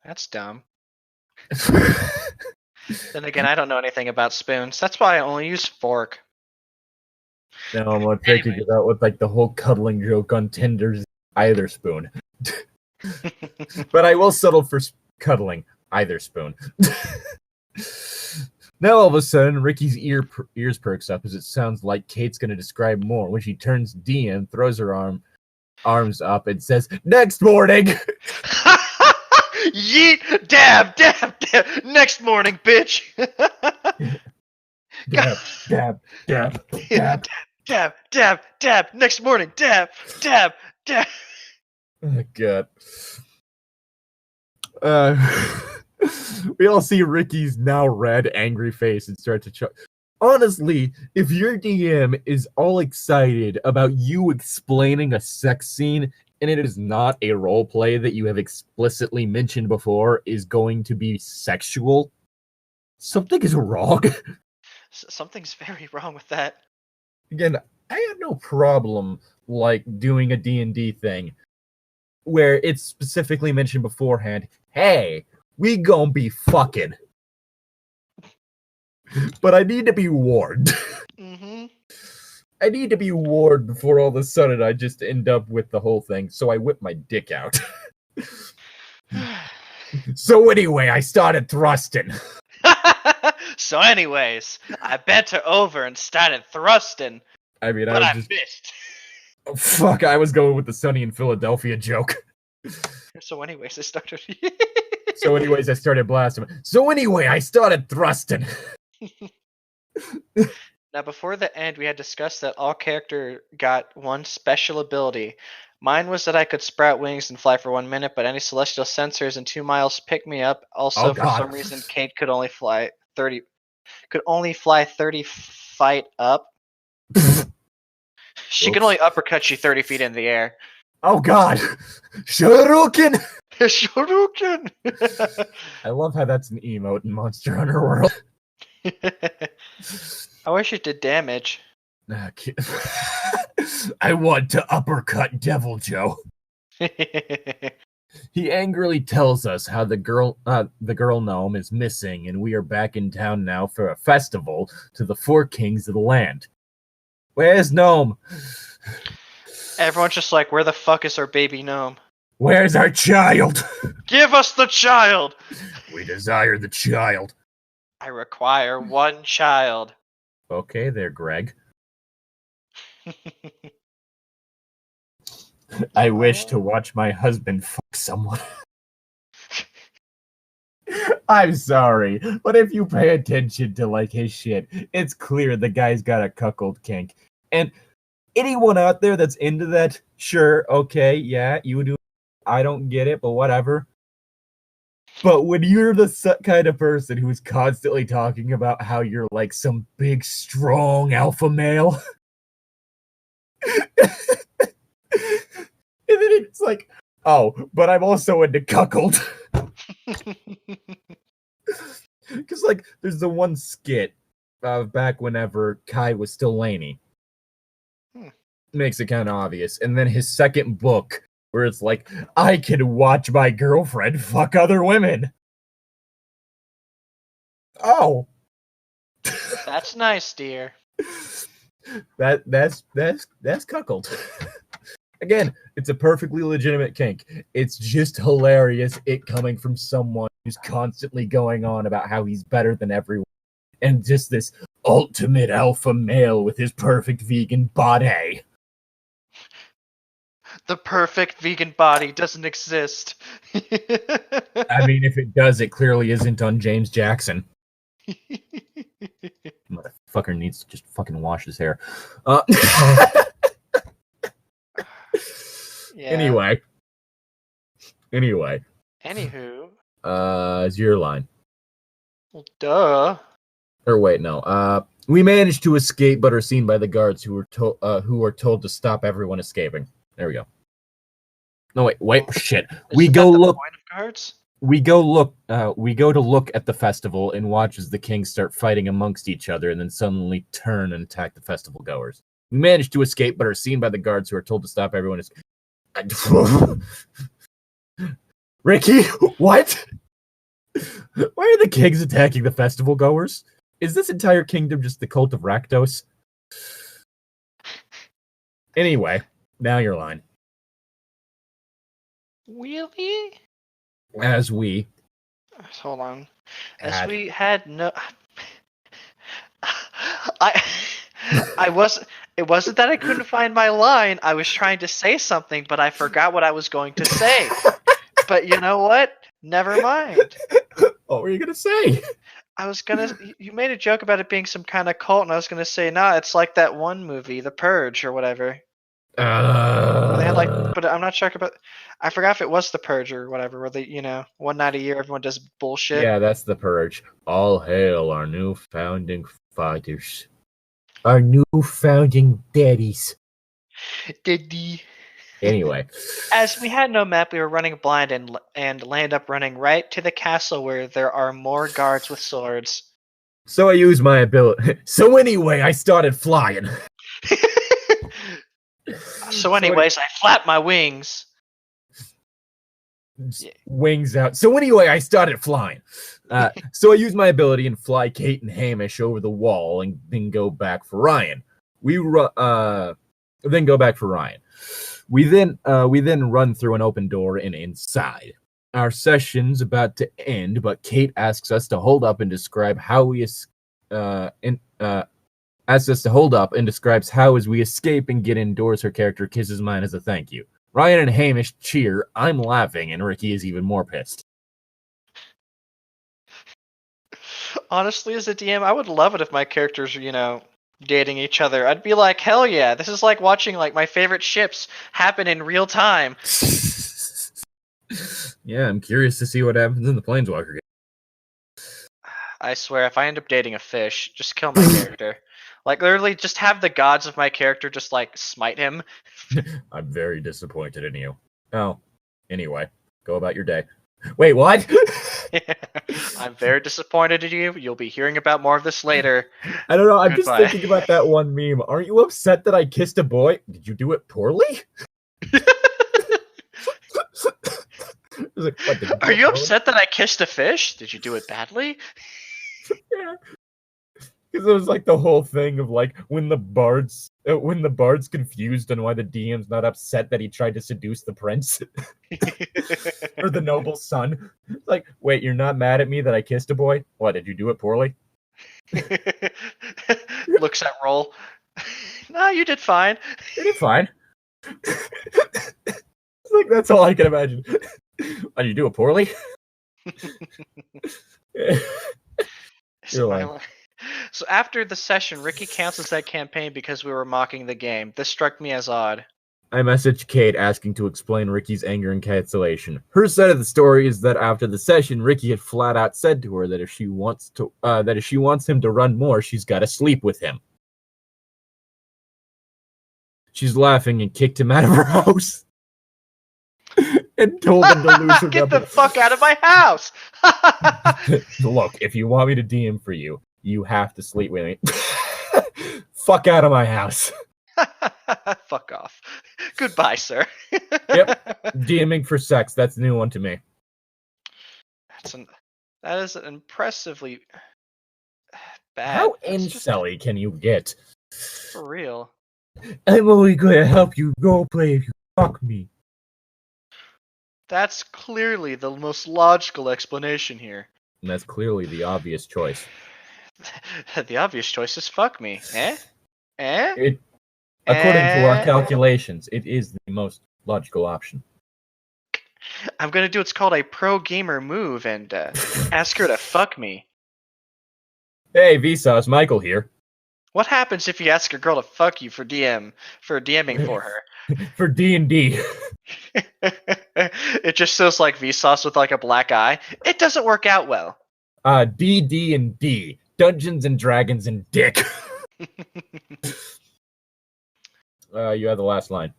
That's dumb. Then again, I don't know anything about spoons. That's why I only use fork. No, I'm not thinking about with like the whole cuddling joke on Tinder's either spoon. But I will settle for cuddling either spoon. Now all of a sudden, Ricky's ears perks up as it sounds like Kate's going to describe more when she turns DM, throws her arms up, and says, "Next morning!" Yeet! Dab! Dab! Dab! Next morning, bitch! Dab! Dab! Dab! Dab! Dab! Dab! Dab! Next morning! Dab! Dab! Dab! Oh, God. We all see Ricky's now red, angry face and start to chuckle. Honestly, if your DM is all excited about you explaining a sex scene and it is not a role play that you have explicitly mentioned before is going to be sexual, something is wrong. Something's very wrong with that. Again, I have no problem like doing a D&D thing where it's specifically mentioned beforehand, hey, we gonna be fucking. But I need to be warned. Mm-hmm. I need to be warned before all of a sudden I just end up with the whole thing. So I whip my dick out. So anyway, I started thrusting. So anyways, I bent her over and started thrusting, I mean, but I just missed. oh, fuck, I was going with the Sunny in Philadelphia joke. So anyways, I started... So anyways, I started blasting. So anyway, I started thrusting. Now, before the end, we had discussed that all character got one special ability. Mine was that I could sprout wings and fly for 1 minute, but any celestial sensors in 2 miles pick me up. Also, for some reason, Kate could only fly 30. Could only fly 30 feet up. She could only uppercut you 30 feet in the air. Oh God, Shoryuken! Shoryuken! I love how that's an emote in Monster Hunter World. I wish it did damage. I want to uppercut Devil Joe. He angrily tells us how the girl gnome is missing, and we are back in town now for a festival to the 4 kings of the land. Where's Gnome? Everyone's just like, where the fuck is our baby gnome? Where's our child? Give us the child! We desire the child. I require 1 child. Okay there, Greg. I wish to watch my husband fuck someone. I'm sorry, but if you pay attention to like his shit, it's clear the guy's got a cuckold kink. And anyone out there that's into that, sure, okay, yeah, you do. I don't get it, but whatever. But when you're the kind of person who's constantly talking about how you're like some big, strong alpha male, and then it's like, oh, but I'm also into cuckold. Because, like, there's the one skit back whenever Kai was still Laney. Makes it kind of obvious. And then his second book, where it's like, I can watch my girlfriend fuck other women. Oh. That's nice, dear. That's cuckold. Again, it's a perfectly legitimate kink. It's just hilarious it coming from someone who's constantly going on about how he's better than everyone. And just this ultimate alpha male with his perfect vegan body. The perfect vegan body doesn't exist. I mean, if it does, it clearly isn't on James Jackson. Motherfucker needs to just fucking wash his hair. Yeah. Anyway. Anywho. It's your line. Well, duh. Or wait, no. We managed to escape, but are seen by the guards who are told to stop everyone escaping. There we go. No, wait, shit. We go look. Point of guards? We go to look at the festival and watch as the kings start fighting amongst each other, and then suddenly turn and attack the festival goers. We managed to escape, but are seen by the guards who are told to stop everyone. Ricky, what? Why are the kings attacking the festival goers? Is this entire kingdom just the cult of Rakdos? Anyway, now your line. Really? As we... Hold on. As we had no... It wasn't that I couldn't find my line. I was trying to say something, but I forgot what I was going to say. But you know what? Never mind. What were you going to say? You made a joke about it being some kind of cult, and I was going to say, nah, it's like that one movie, The Purge or whatever. They had but I'm not sure about. I forgot if it was The Purge or whatever, where they, one night a year everyone does bullshit. Yeah, that's The Purge. All hail our new founding fathers. Our new founding daddies. Daddy. Anyway. As we had no map, we were running blind and landed up running right to the castle where there are more guards with swords. So I used my ability. So anyway, I started flying. So anyways, I flapped my wings. Yeah. wings out. So anyway, I started flying. So I used my ability and fly Kate and Hamish over the wall and then go back for Ryan. We then go back for Ryan. We then run through an open door and inside. Our session's about to end, but Kate asks us to hold up and describe how we asks us to hold up and describes how as we escape and get indoors her character kisses mine as a thank you. Ryan and Hamish cheer, I'm laughing, and Ricky is even more pissed. Honestly, as a DM, I would love it if my characters were, dating each other. I'd be like, hell yeah, this is like watching like my favorite ships happen in real time. Yeah, I'm curious to see what happens in the Planeswalker game. I swear, if I end up dating a fish, just kill my character. Like, literally, just have the gods of my character just, like, smite him. I'm very disappointed in you. Oh, anyway, go about your day. Wait, what? I'm very disappointed in you. You'll be hearing about more of this later. I don't know. I'm Goodbye. just thinking about that one meme. Aren't you upset that I kissed a boy? Did you do it poorly? Like, are you upset that I kissed a fish? Did you do it badly? Yeah. Because it was like the whole thing of like when the bard's confused on why the DM's not upset that he tried to seduce the prince or the noble's son. Like, wait, you're not mad at me that I kissed a boy? What, did you do it poorly? Looks at roll. No, you did fine. You did fine. Like, that's all I can imagine. Did you do it poorly? So after the session, Ricky cancels that campaign because we were mocking the game. This struck me as odd. I messaged Kate asking to explain Ricky's anger and cancellation. Her side of the story is that after the session, Ricky had flat out said to her that if she wants him to run more, she's got to sleep with him. She's laughing and kicked him out of her house. And told him to lose her Get the fuck out of my house! Look, if you want me to DM for you, you have to sleep with me. Fuck out of my house. Fuck off. Goodbye, sir. Yep. DMing for sex. That's a new one to me. That is an impressively bad. How incelly can you get? For real. I'm only going to help you roleplay if you fuck me. That's clearly the most logical explanation here. And that's clearly the obvious choice. The obvious choice is fuck me. According to our calculations, it is the most logical option. I'm going to do what's called a pro gamer move and ask her to fuck me. Hey, Vsauce, Michael here. What happens if you ask a girl to fuck you for DMing for her? For D&D. It just feels like Vsauce with like a black eye. It doesn't work out well. D&D. Dungeons and Dragons and Dick. You have the last line.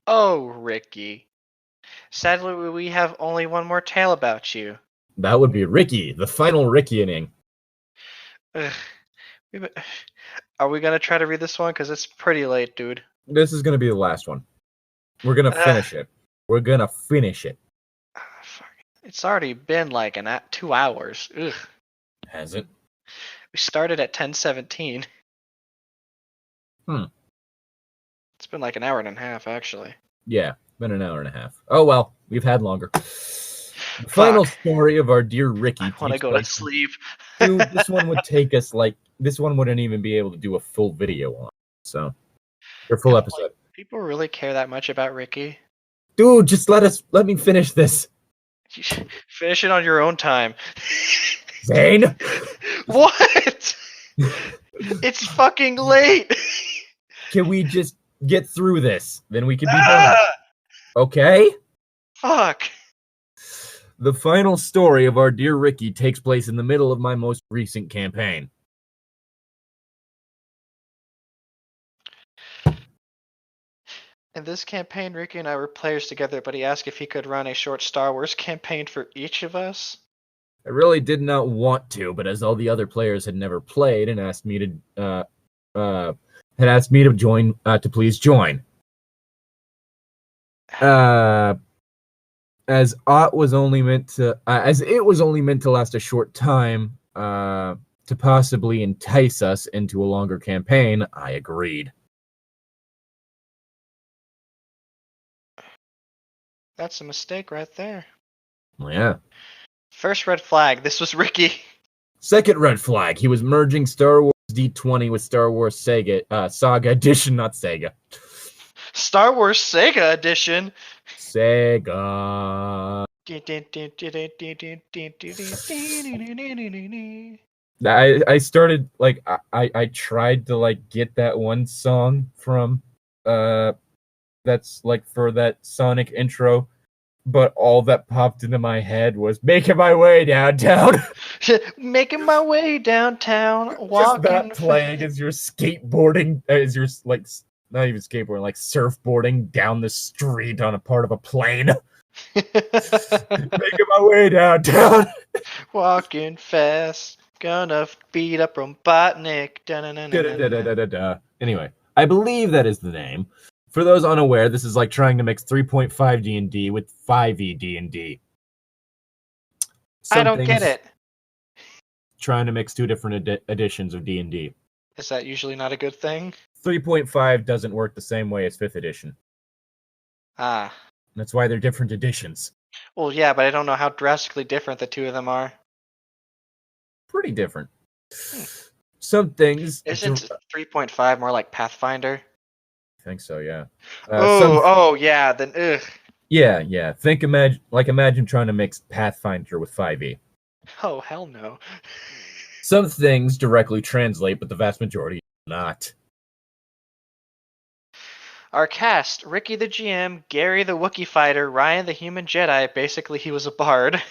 Oh, Ricky. Sadly, we have only one more tale about you. That would be Ricky, the final Ricky-ing. Are we going to try to read this one? Because it's pretty late, dude. This is going to be the last one. We're going to finish it. We're going to finish it. It's already been like 2 hours. Ugh. Has it? We started at 10:17. It's been like an hour and a half, actually. Yeah, been an hour and a half. Oh, well, we've had longer. The final story of our dear Ricky. I want to go to sleep. Dude, this one would take us this one wouldn't even be able to do a full video on. So, or full episode. People really care that much about Ricky? Dude, just let me finish this. Finish it on your own time. Zane? What? It's fucking late. Can we just get through this? Then we can be done. Okay? Fuck. The final story of our dear Ricky takes place in the middle of my most recent campaign. In this campaign, Ricky and I were players together, but he asked if he could run a short Star Wars campaign for each of us. I really did not want to, but as all the other players had never played and asked me to join, to please join. As it was only meant to last a short time, to possibly entice us into a longer campaign, I agreed. That's a mistake right there. Yeah. First red flag. This was Ricky. Second red flag. He was merging Star Wars D20 with Star Wars Saga Edition, not Sega. Star Wars Sega Edition. Sega. I started like I tried to like get that one song from that's like for that Sonic intro, but all that popped into my head was "Making My Way Downtown." Making my way downtown, Just walking. that playing as you're skateboarding, as you're like not even skateboarding, like surfboarding down the street on a part of a plane. Making my way downtown. Walking fast, gonna beat up Robotnik. Anyway, I believe that is the name. For those unaware, this is like trying to mix 3.5 D&D with 5e D&D. I don't get it. Trying to mix two different editions of D&D. Is that usually not a good thing? 3.5 doesn't work the same way as 5th edition. Ah. That's why they're different editions. Well, yeah, but I don't know how drastically different the two of them are. Pretty different. Some things... Isn't 3.5 more like Pathfinder? I think so, yeah. Yeah, then ugh. Yeah. Imagine trying to mix Pathfinder with 5e. Oh, hell no. Some things directly translate, but the vast majority do not. Our cast: Ricky the GM, Gary the Wookiee fighter, Ryan the human Jedi, basically he was a bard,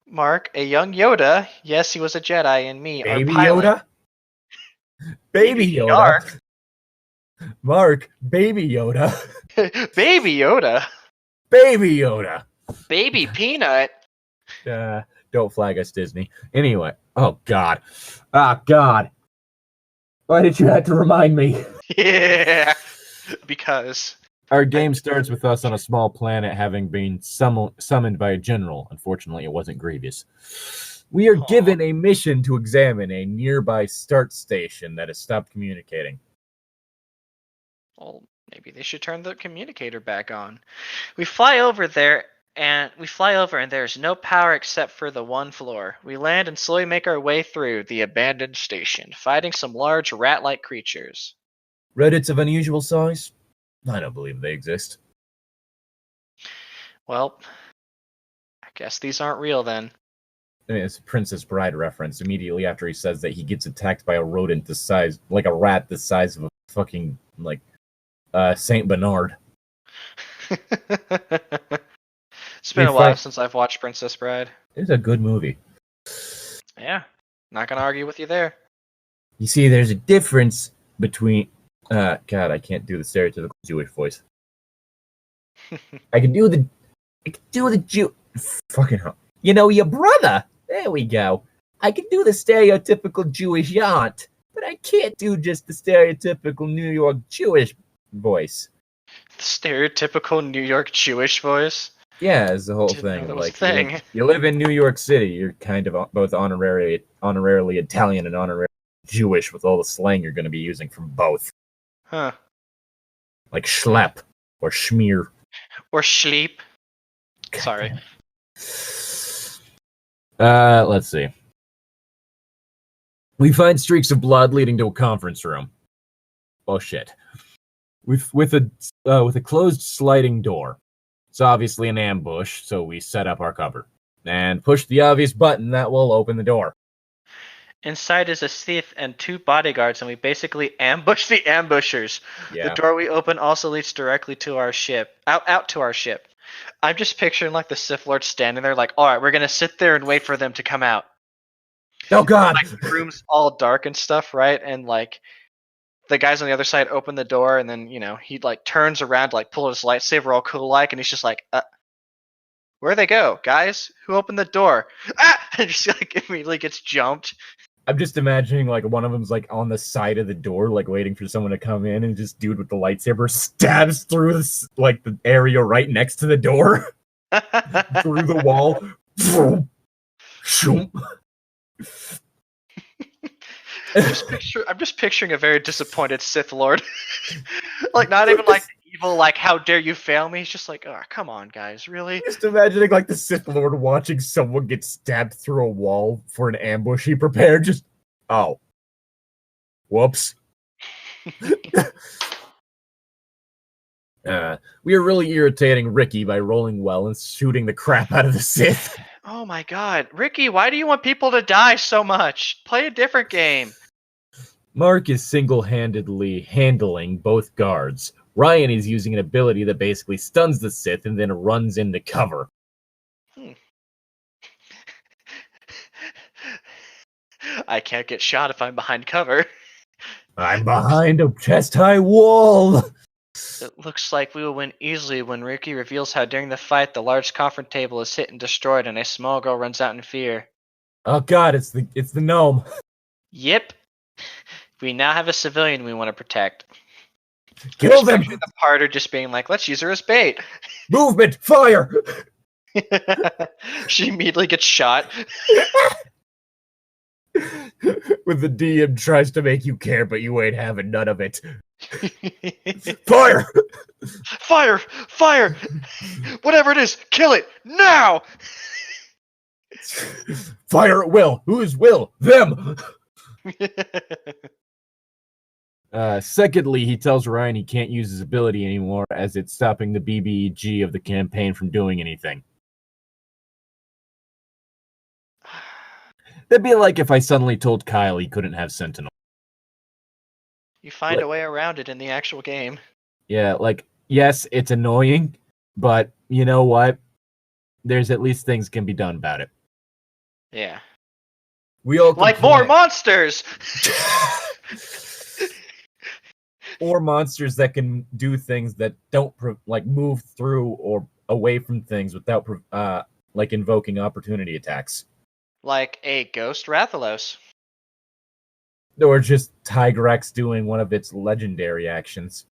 Mark, a young Yoda, yes he was a Jedi, and me, Baby our pilot. Yoda? Baby Yoda? Mark, Baby Yoda. Baby Yoda? Baby Yoda! Baby Peanut? Don't flag us, Disney. Anyway, oh god. Ah, god. Why did you have to remind me? Yeah, because... Our game starts with us on a small planet having been summoned by a general. Unfortunately, it wasn't Grievous. We are given a mission to examine a nearby start station that has stopped communicating. Well, maybe they should turn the communicator back on. We fly over and there's no power except for the one floor. We land and slowly make our way through the abandoned station, fighting some large rat-like creatures. Reddits of unusual size? I don't believe they exist. Well, I guess these aren't real then. I mean, it's a Princess Bride reference immediately after he says that he gets attacked by a rodent the size, like a rat the size of a fucking, like, Saint Bernard. It's been a while since I've watched Princess Bride. It's a good movie. Yeah, not gonna argue with you there. You see, there's a difference between... God, I can't do the stereotypical Jewish voice. I can do the Jew... Fucking hell. You know, your brother! There we go. I can do the stereotypical Jewish aunt, but I can't do just the stereotypical New York Jewish voice. The stereotypical New York Jewish voice? Yeah, it's the whole thing. Like, you live in New York City, you're kind of both honorarily Italian and honorarily Jewish with all the slang you're going to be using from both. Huh. Like schlep or schmear. Or schleep. Sorry. Let's see. We find streaks of blood leading to a conference room. Oh shit. With a closed sliding door. It's obviously an ambush, so we set up our cover. And push the obvious button that will open the door. Inside is a thief and two bodyguards, and we basically ambush the ambushers. Yeah. The door we open also leads directly to our ship. Out to our ship. I'm just picturing like the Sith Lord standing there like, alright, we're gonna sit there and wait for them to come out. Oh god! Like the room's all dark and stuff, right? And like the guys on the other side open the door, and then, you know, he like turns around to like pull his lightsaber all cool like, and he's just like, where'd they go? Guys? Who opened the door? Ah! And just like immediately gets jumped. I'm just imagining like one of them's like on the side of the door, like waiting for someone to come in, and just dude with the lightsaber stabs through this like the area right next to the door, through the wall. I'm just picturing a very disappointed Sith Lord. Like not even like evil, like how dare you fail me? He's just like, oh, come on, guys, really? Just imagining like the Sith Lord watching someone get stabbed through a wall for an ambush he prepared. Just whoops. We are really irritating Ricky by rolling well and shooting the crap out of the Sith. Oh my god. Ricky, why do you want people to die so much? Play a different game. Mark is single-handedly handling both guards. Ryan is using an ability that basically stuns the Sith and then runs into cover. I can't get shot if I'm behind cover. I'm behind a chest-high wall. It looks like we will win easily when Ricky reveals how during the fight the large conference table is hit and destroyed and a small girl runs out in fear. Oh god, it's the gnome. Yep. We now have a civilian we want to protect. Kill them! The part are just being like, let's use her as bait. Movement! Fire! She immediately gets shot. When the DM tries to make you care, but you ain't having none of it. Fire! Fire! Fire! Whatever it is, kill it! Now! Fire at will! Who's will? Them! Secondly, he tells Ryan he can't use his ability anymore as it's stopping the BBG of the campaign from doing anything. That'd be like if I suddenly told Kyle he couldn't have Sentinel. You find a way around it in the actual game. Yeah, like, yes, it's annoying, but you know what? There's at least things can be done about it. Yeah. We all like more monsters! Or monsters that can do things that don't like move through or away from things without like invoking opportunity attacks. Like a ghost Rathalos. Or just Tigrex doing one of its legendary actions.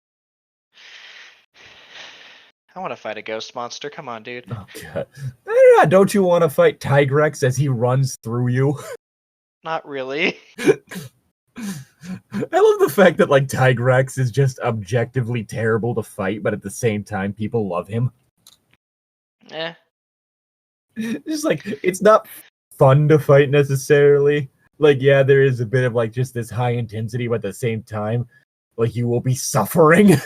I want to fight a ghost monster. Come on, dude. Oh god. Don't you want to fight Tigrex as he runs through you? Not really. I love the fact that like Tigrex is just objectively terrible to fight, but at the same time people love him. Eh. Just like it's not fun to fight necessarily. Like, yeah, there is a bit of like just this high intensity, but at the same time, like you will be suffering.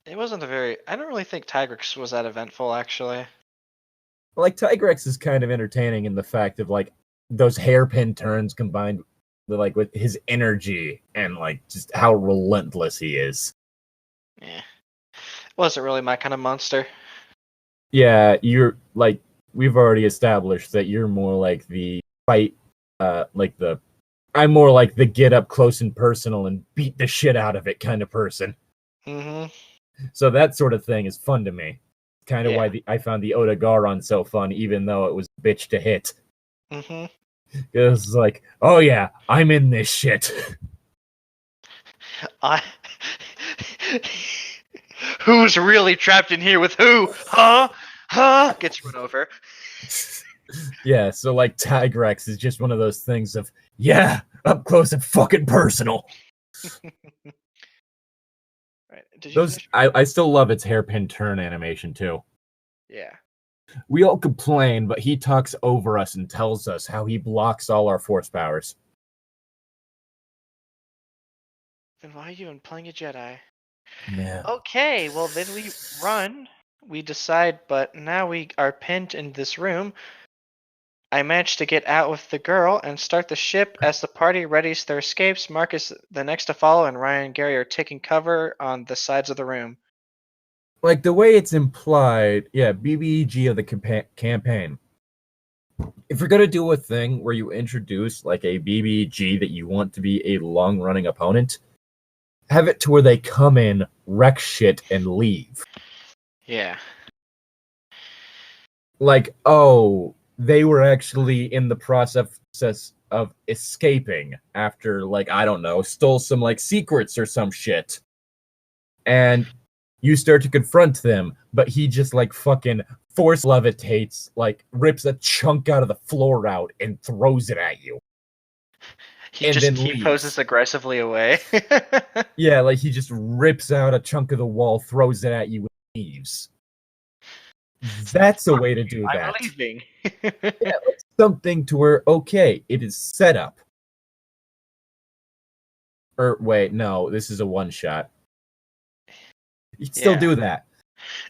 It wasn't I don't really think Tigrex was that eventful, actually. Like Tigrex is kind of entertaining in the fact of like those hairpin turns combined with his energy and like just how relentless he is. Yeah. Wasn't really my kind of monster. Yeah, you're like we've already established that you're more like the fight I'm more like the get up close and personal and beat the shit out of it kind of person. Mm-hmm. So that sort of thing is fun to me. Kind of why I found the Oda Garon so fun, even though it was a bitch to hit. Mm-hmm. It was like, oh yeah, I'm in this shit. Who's really trapped in here with who? Huh? Huh? Gets run over. Yeah, so like Tigrex is just one of those things of, yeah, up close and fucking personal. Right. I still love its hairpin turn animation too. Yeah. We all complain, but he talks over us and tells us how he blocks all our force powers. Then why are you even playing a Jedi? Yeah. Okay, well then we run. We decide, but now we are pinned in this room. I managed to get out with the girl and start the ship as the party readies their escapes. Mark is the next to follow, and Ryan and Gary are taking cover on the sides of the room. Like the way it's implied, yeah, BBG of the campaign. If you're gonna do a thing where you introduce like a BBG that you want to be a long-running opponent, have it to where they come in, wreck shit, and leave. Yeah. Like, oh, they were actually in the process of escaping after, like, I don't know, stole some, like, secrets or some shit. And you start to confront them, but he just, like, fucking force levitates, like, rips a chunk out of the floor out and throws it at you. He And just then he poses leaves. aggressively away. Yeah, like, he just rips out a chunk of the wall, throws it at you, and leaves. That's a way to do I'm that. leaving. Yeah, like something to where, okay, it is set up. Or wait, no, this is a one shot. You can still do that.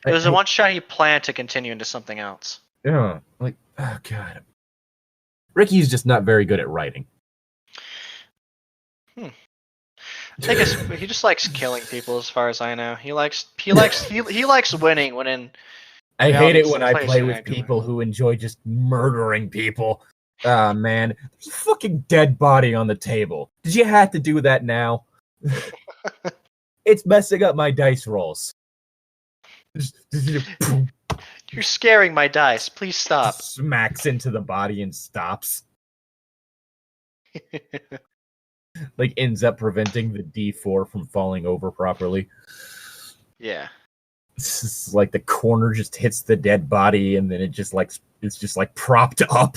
It was a one shot he planned to continue into something else. Yeah, like, oh god. Ricky's just not very good at writing. I think he just likes killing people, as far as I know. He likes winning when in I hate reality it it's when the I players play who with act away. people who enjoy just murdering people. Ah, man. There's a fucking dead body on the table. Did you have to do that now? It's messing up my dice rolls. You're scaring my dice. Please stop. Smacks into the body and stops. Like, ends up preventing the D4 from falling over properly. Yeah. It's like the corner just hits the dead body, and then it's just like propped up.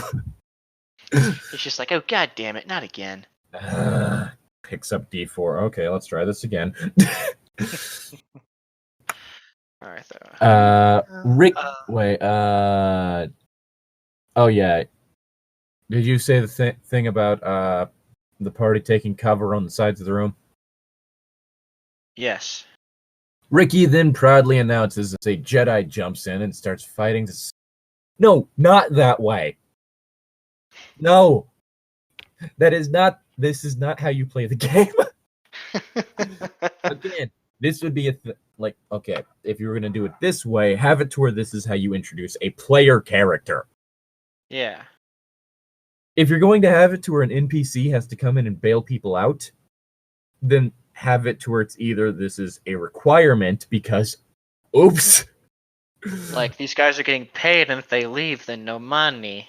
He's just like, oh god damn it, not again. Picks up D4. Okay, let's try this again. All right, though. Rick. Wait. Oh yeah. Did you say the thing about the party taking cover on the sides of the room? Yes. Ricky then proudly announces as a Jedi jumps in and starts fighting to... No, not that way. No. This is not how you play the game. Again, this would be like, okay, if you were going to do it this way, have it to where this is how you introduce a player character. Yeah. If you're going to have it to where an NPC has to come in and bail people out, then have it to where it's either this is a requirement because, oops. Like, these guys are getting paid, and if they leave, then no money.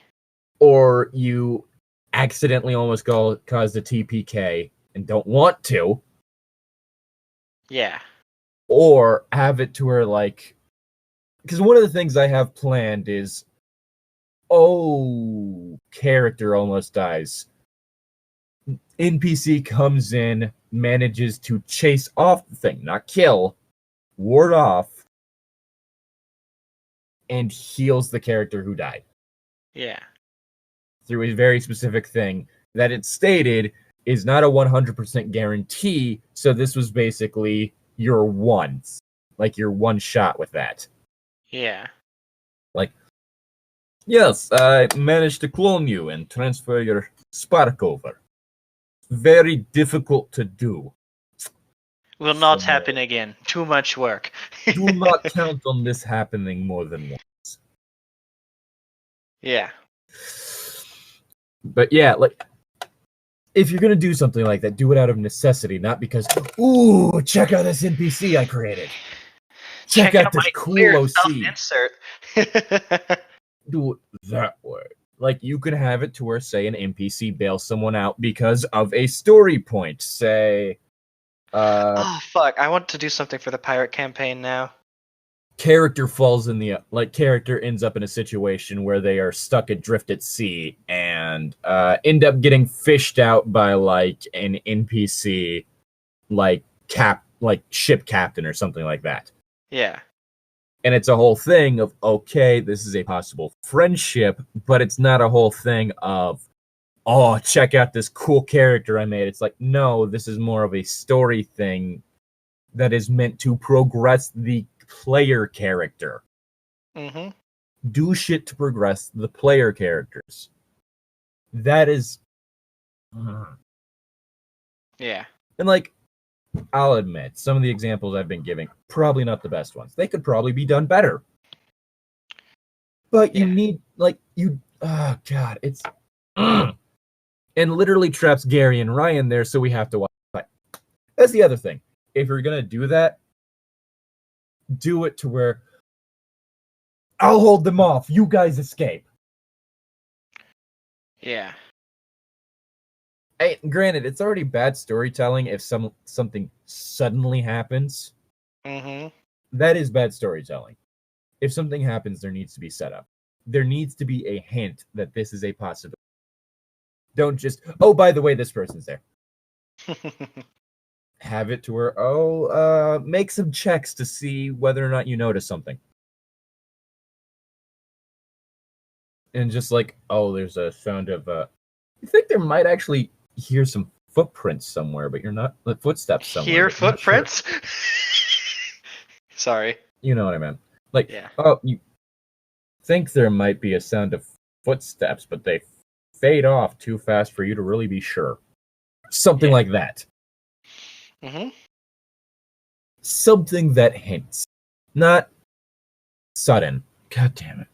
Or you accidentally almost caused a TPK and don't want to. Yeah. Or have it to where, like... Because one of the things I have planned is, character almost dies. NPC comes in, manages to chase off the thing, not kill, ward off, and heals the character who died. Yeah. Through a very specific thing that it's stated is not a 100% guarantee, so this was basically your once. Like, your one shot with that. Yeah. Like, yes, I managed to clone you and transfer your spark over. Very difficult to do. Will not happen again. Too much work. Do not count on this happening more than once. Yeah. But yeah, like, if you're gonna do something like that, do it out of necessity, not because, ooh, check out this NPC I created. Check out this my cool OC. Self-insert. Do it that way. Like, you could have it to where, say, an NPC bails someone out because of a story point. Say, oh, fuck. I want to do something for the pirate campaign now. character ends up in a situation where they are stuck adrift at sea and end up getting fished out by, like, an NPC, like ship captain or something like that. Yeah. And it's a whole thing of, okay, this is a possible friendship, but it's not a whole thing of, oh, check out this cool character I made. It's like, no, this is more of a story thing that is meant to progress the player character. Mm-hmm. Do shit to progress the player characters. That is... Yeah. And, like, I'll admit, some of the examples I've been giving, probably not the best ones. They could probably be done better. But you need, like, oh, God, it's... And literally traps Gary and Ryan there, so we have to watch it. That's the other thing. If you're going to do that, do it to where I'll hold them off. You guys escape. Yeah. Granted, it's already bad storytelling if something suddenly happens. Mm-hmm. That is bad storytelling. If something happens, there needs to be setup. There needs to be a hint that this is a possibility. Don't just, oh, by the way, this person's there. Have it to where, make some checks to see whether or not you notice something. And just like, oh, there's a sound of, you think there might actually hear some footprints somewhere, but you're not, footsteps somewhere. Hear footprints? Sure. Sorry. You know what I meant. Like, yeah. Oh, you think there might be a sound of footsteps, but they fade off too fast for you to really be sure. Something like that. Mm-hmm. Something that hints. Not sudden. God damn it.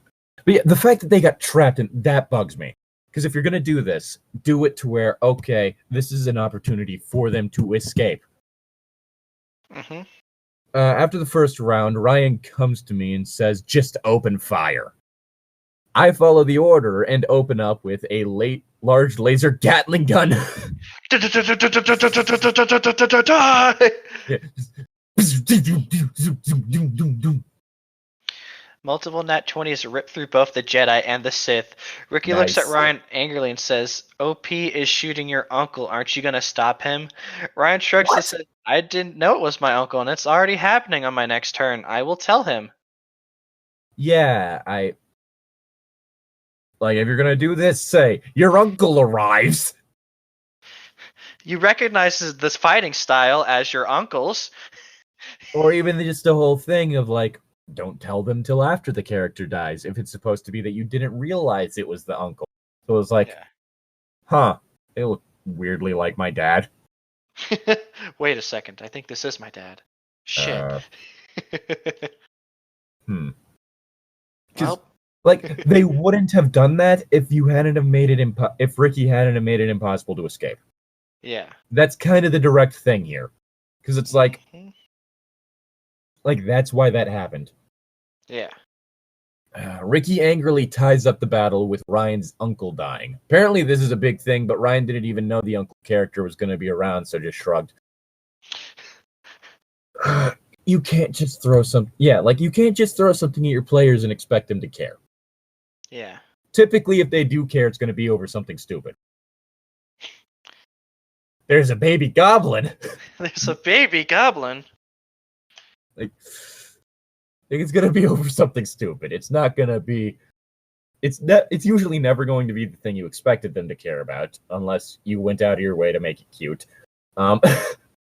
But yeah, the fact that they got trapped, and that bugs me. Because if you're going to do this, do it to where, okay, this is an opportunity for them to escape. Mm-hmm. After the first round, Ryan comes to me and says, just open fire. I follow the order and open up with a large laser Gatling gun. Multiple nat 20s rip through both the Jedi and the Sith. Ricky looks at Ryan angrily and says, OP is shooting your uncle. Aren't you going to stop him? Ryan shrugs and says, I didn't know it was my uncle, and it's already happening on my next turn. I will tell him. Yeah, Like, if you're going to do this, say, your uncle arrives. You recognize this fighting style as your uncle's. Or even just the whole thing of, like, don't tell them till after the character dies, if it's supposed to be that you didn't realize it was the uncle. So it was like, they look weirdly like my dad. Wait a second, I think this is my dad. Shit. Well, like, they wouldn't have done that if you hadn't have made it if Ricky hadn't have made it impossible to escape. Yeah. That's kind of the direct thing here. Because it's like, that's why that happened. Yeah. Ricky angrily ties up the battle with Ryan's uncle dying. Apparently this is a big thing, but Ryan didn't even know the uncle character was going to be around, so just shrugged. You can't just throw you can't just throw something at your players and expect them to care. Yeah. Typically, if they do care, it's going to be over something stupid. There's a baby goblin. There's a baby goblin. Like, it's going to be over something stupid. It's not going to be... It's usually never going to be the thing you expected them to care about, unless you went out of your way to make it cute.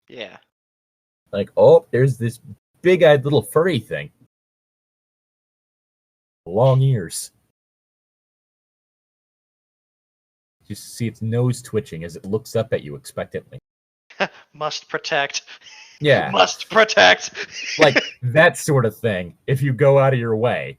Yeah. Like, oh, there's this big-eyed little furry thing. Long ears. You see its nose twitching as it looks up at you expectantly. Must protect. Yeah. Must protect. Like, that sort of thing, if you go out of your way.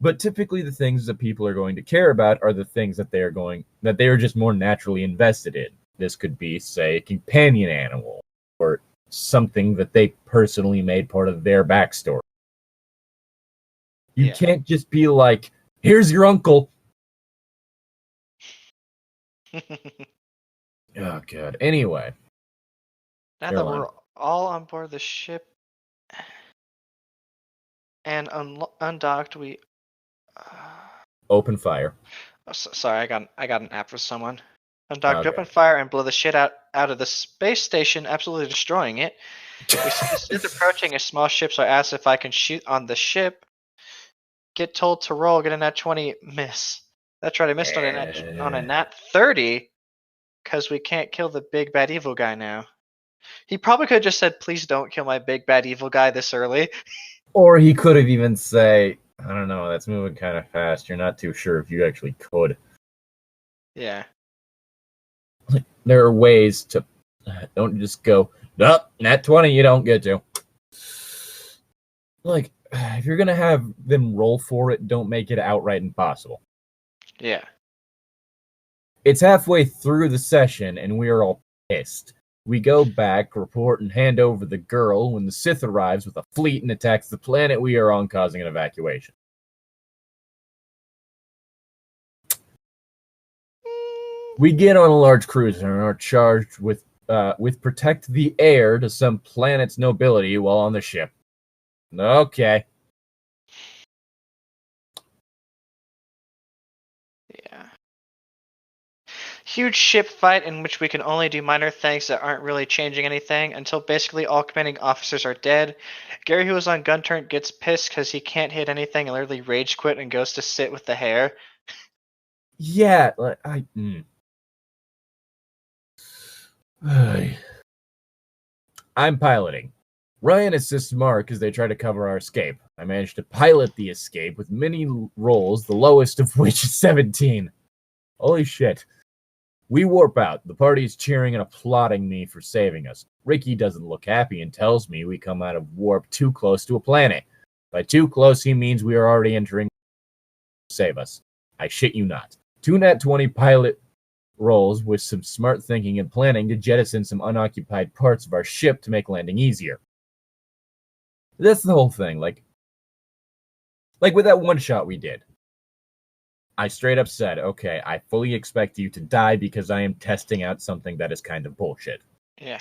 But typically the things that people are going to care about are the things that they are just more naturally invested in. This could be, say, a companion animal, or something that they personally made part of their backstory. You can't just be like, here's your uncle. Oh, God. Anyway. Now that we're all on board the ship and undocked, we... Open fire. Oh, sorry, I got an app for someone. Undocked, open fire, and blow the shit out of the space station, absolutely destroying it. We see the Sith approaching a small ship, so I asked if I can shoot on the ship. Get told to roll, get a nat 20, miss. That's right, I missed on a nat 30, because we can't kill the big bad evil guy now. He probably could have just said, please don't kill my big bad evil guy this early. Or he could have even say, I don't know, that's moving kind of fast. You're not too sure if you actually could. Yeah. There are ways to... Don't just go, nope, nat 20, you don't get to. Like, if you're going to have them roll for it, don't make it outright impossible. Yeah. It's halfway through the session, and we are all pissed. We go back, report, and hand over the girl when the Sith arrives with a fleet and attacks the planet we are on, causing an evacuation. We get on a large cruiser and are charged with protect the air to some planet's nobility while on the ship. Okay. Yeah. Huge ship fight in which we can only do minor things that aren't really changing anything until basically all commanding officers are dead. Gary, who was on gun turn, gets pissed because he can't hit anything and literally rage quit and goes to sit with the hair. Yeah, I'm piloting. Ryan assists Mark as they try to cover our escape. I managed to pilot the escape with many rolls, the lowest of which is 17. Holy shit. We warp out. The party is cheering and applauding me for saving us. Ricky doesn't look happy and tells me we come out of warp too close to a planet. By too close, he means we are already entering to save us. I shit you not. 2 nat 20 pilot rolls with some smart thinking and planning to jettison some unoccupied parts of our ship to make landing easier. That's the whole thing. Like with that one shot we did. I straight up said, okay, I fully expect you to die because I am testing out something that is kind of bullshit. Yeah.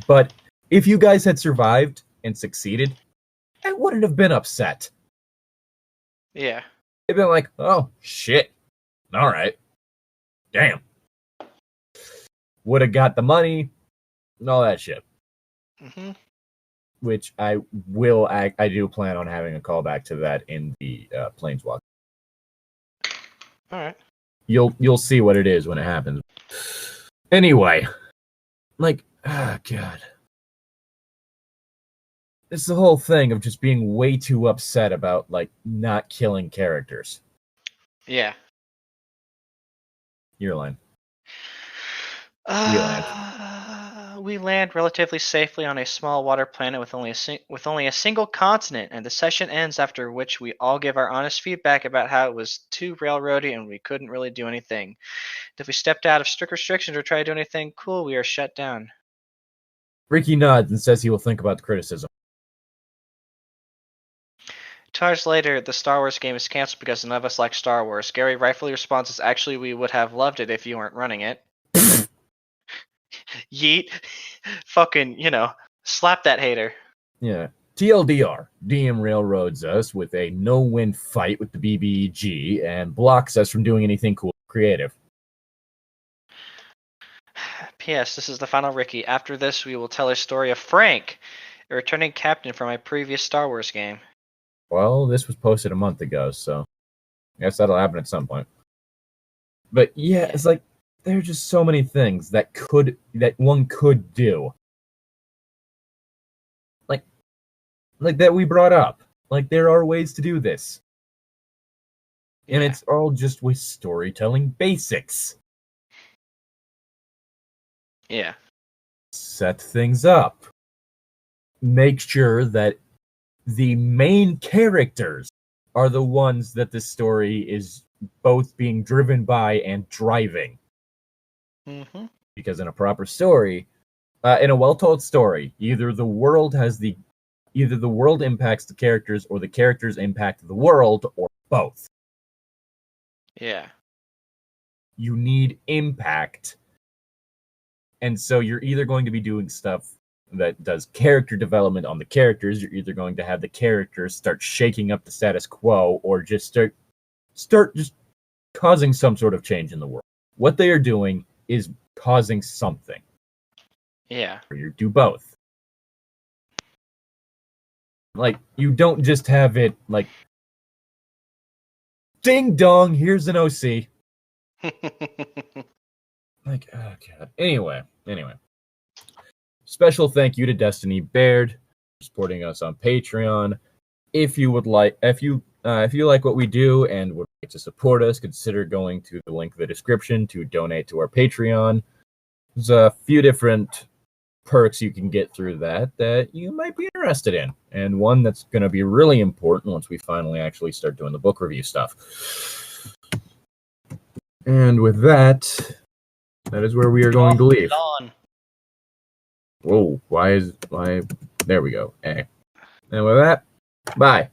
But if you guys had survived and succeeded, I wouldn't have been upset. Yeah. They'd been like, oh, shit. All right. Damn. Would have got the money and all that shit. Mm-hmm. Which I do plan on having a callback to that in the Planeswalker. All right. You'll see what it is when it happens. Anyway, God. It's the whole thing of just being way too upset about, not killing characters. Yeah. Your line. We land relatively safely on a small water planet with only a single continent, and the session ends, after which we all give our honest feedback about how it was too railroady and we couldn't really do anything. If we stepped out of strict restrictions or tried to do anything cool, we are shut down. Ricky nods and says he will think about the criticism. 2 hours later, the Star Wars game is canceled because none of us like Star Wars. Gary rightfully responds as, actually, we would have loved it if you weren't running it. Yeet. Fucking, slap that hater. Yeah. TLDR, DM railroads us with a no-win fight with the BBEG and blocks us from doing anything cool or creative. P.S. This is the final Ricky. After this, we will tell a story of Frank, a returning captain from my previous Star Wars game. Well, this was posted a month ago, so I guess that'll happen at some point. But yeah, it's like there are just so many things that one could do. Like that we brought up. Like there are ways to do this. And it's all just with storytelling basics. Yeah. Set things up. Make sure that the main characters are the ones that the story is both being driven by and driving. Mm-hmm. Because in a proper story, in a well-told story, either the world impacts the characters or the characters impact the world, or both. Yeah. You need impact. And so you're either going to be doing stuff that does character development on the characters, you're either going to have the characters start shaking up the status quo, or just start just causing some sort of change in the world. What they are doing is causing something. Yeah. Or you do both. Like, you don't just have it, like, ding dong, here's an OC. Like, oh god. Anyway. Special thank you to Destiny Baird for supporting us on Patreon. If you like what we do and would like to support us, consider going to the link in the description to donate to our Patreon. There's a few different perks you can get through that you might be interested in, and one that's going to be really important once we finally actually start doing the book review stuff. And with that is where we are going to leave. Whoa, why there we go. And with that, bye.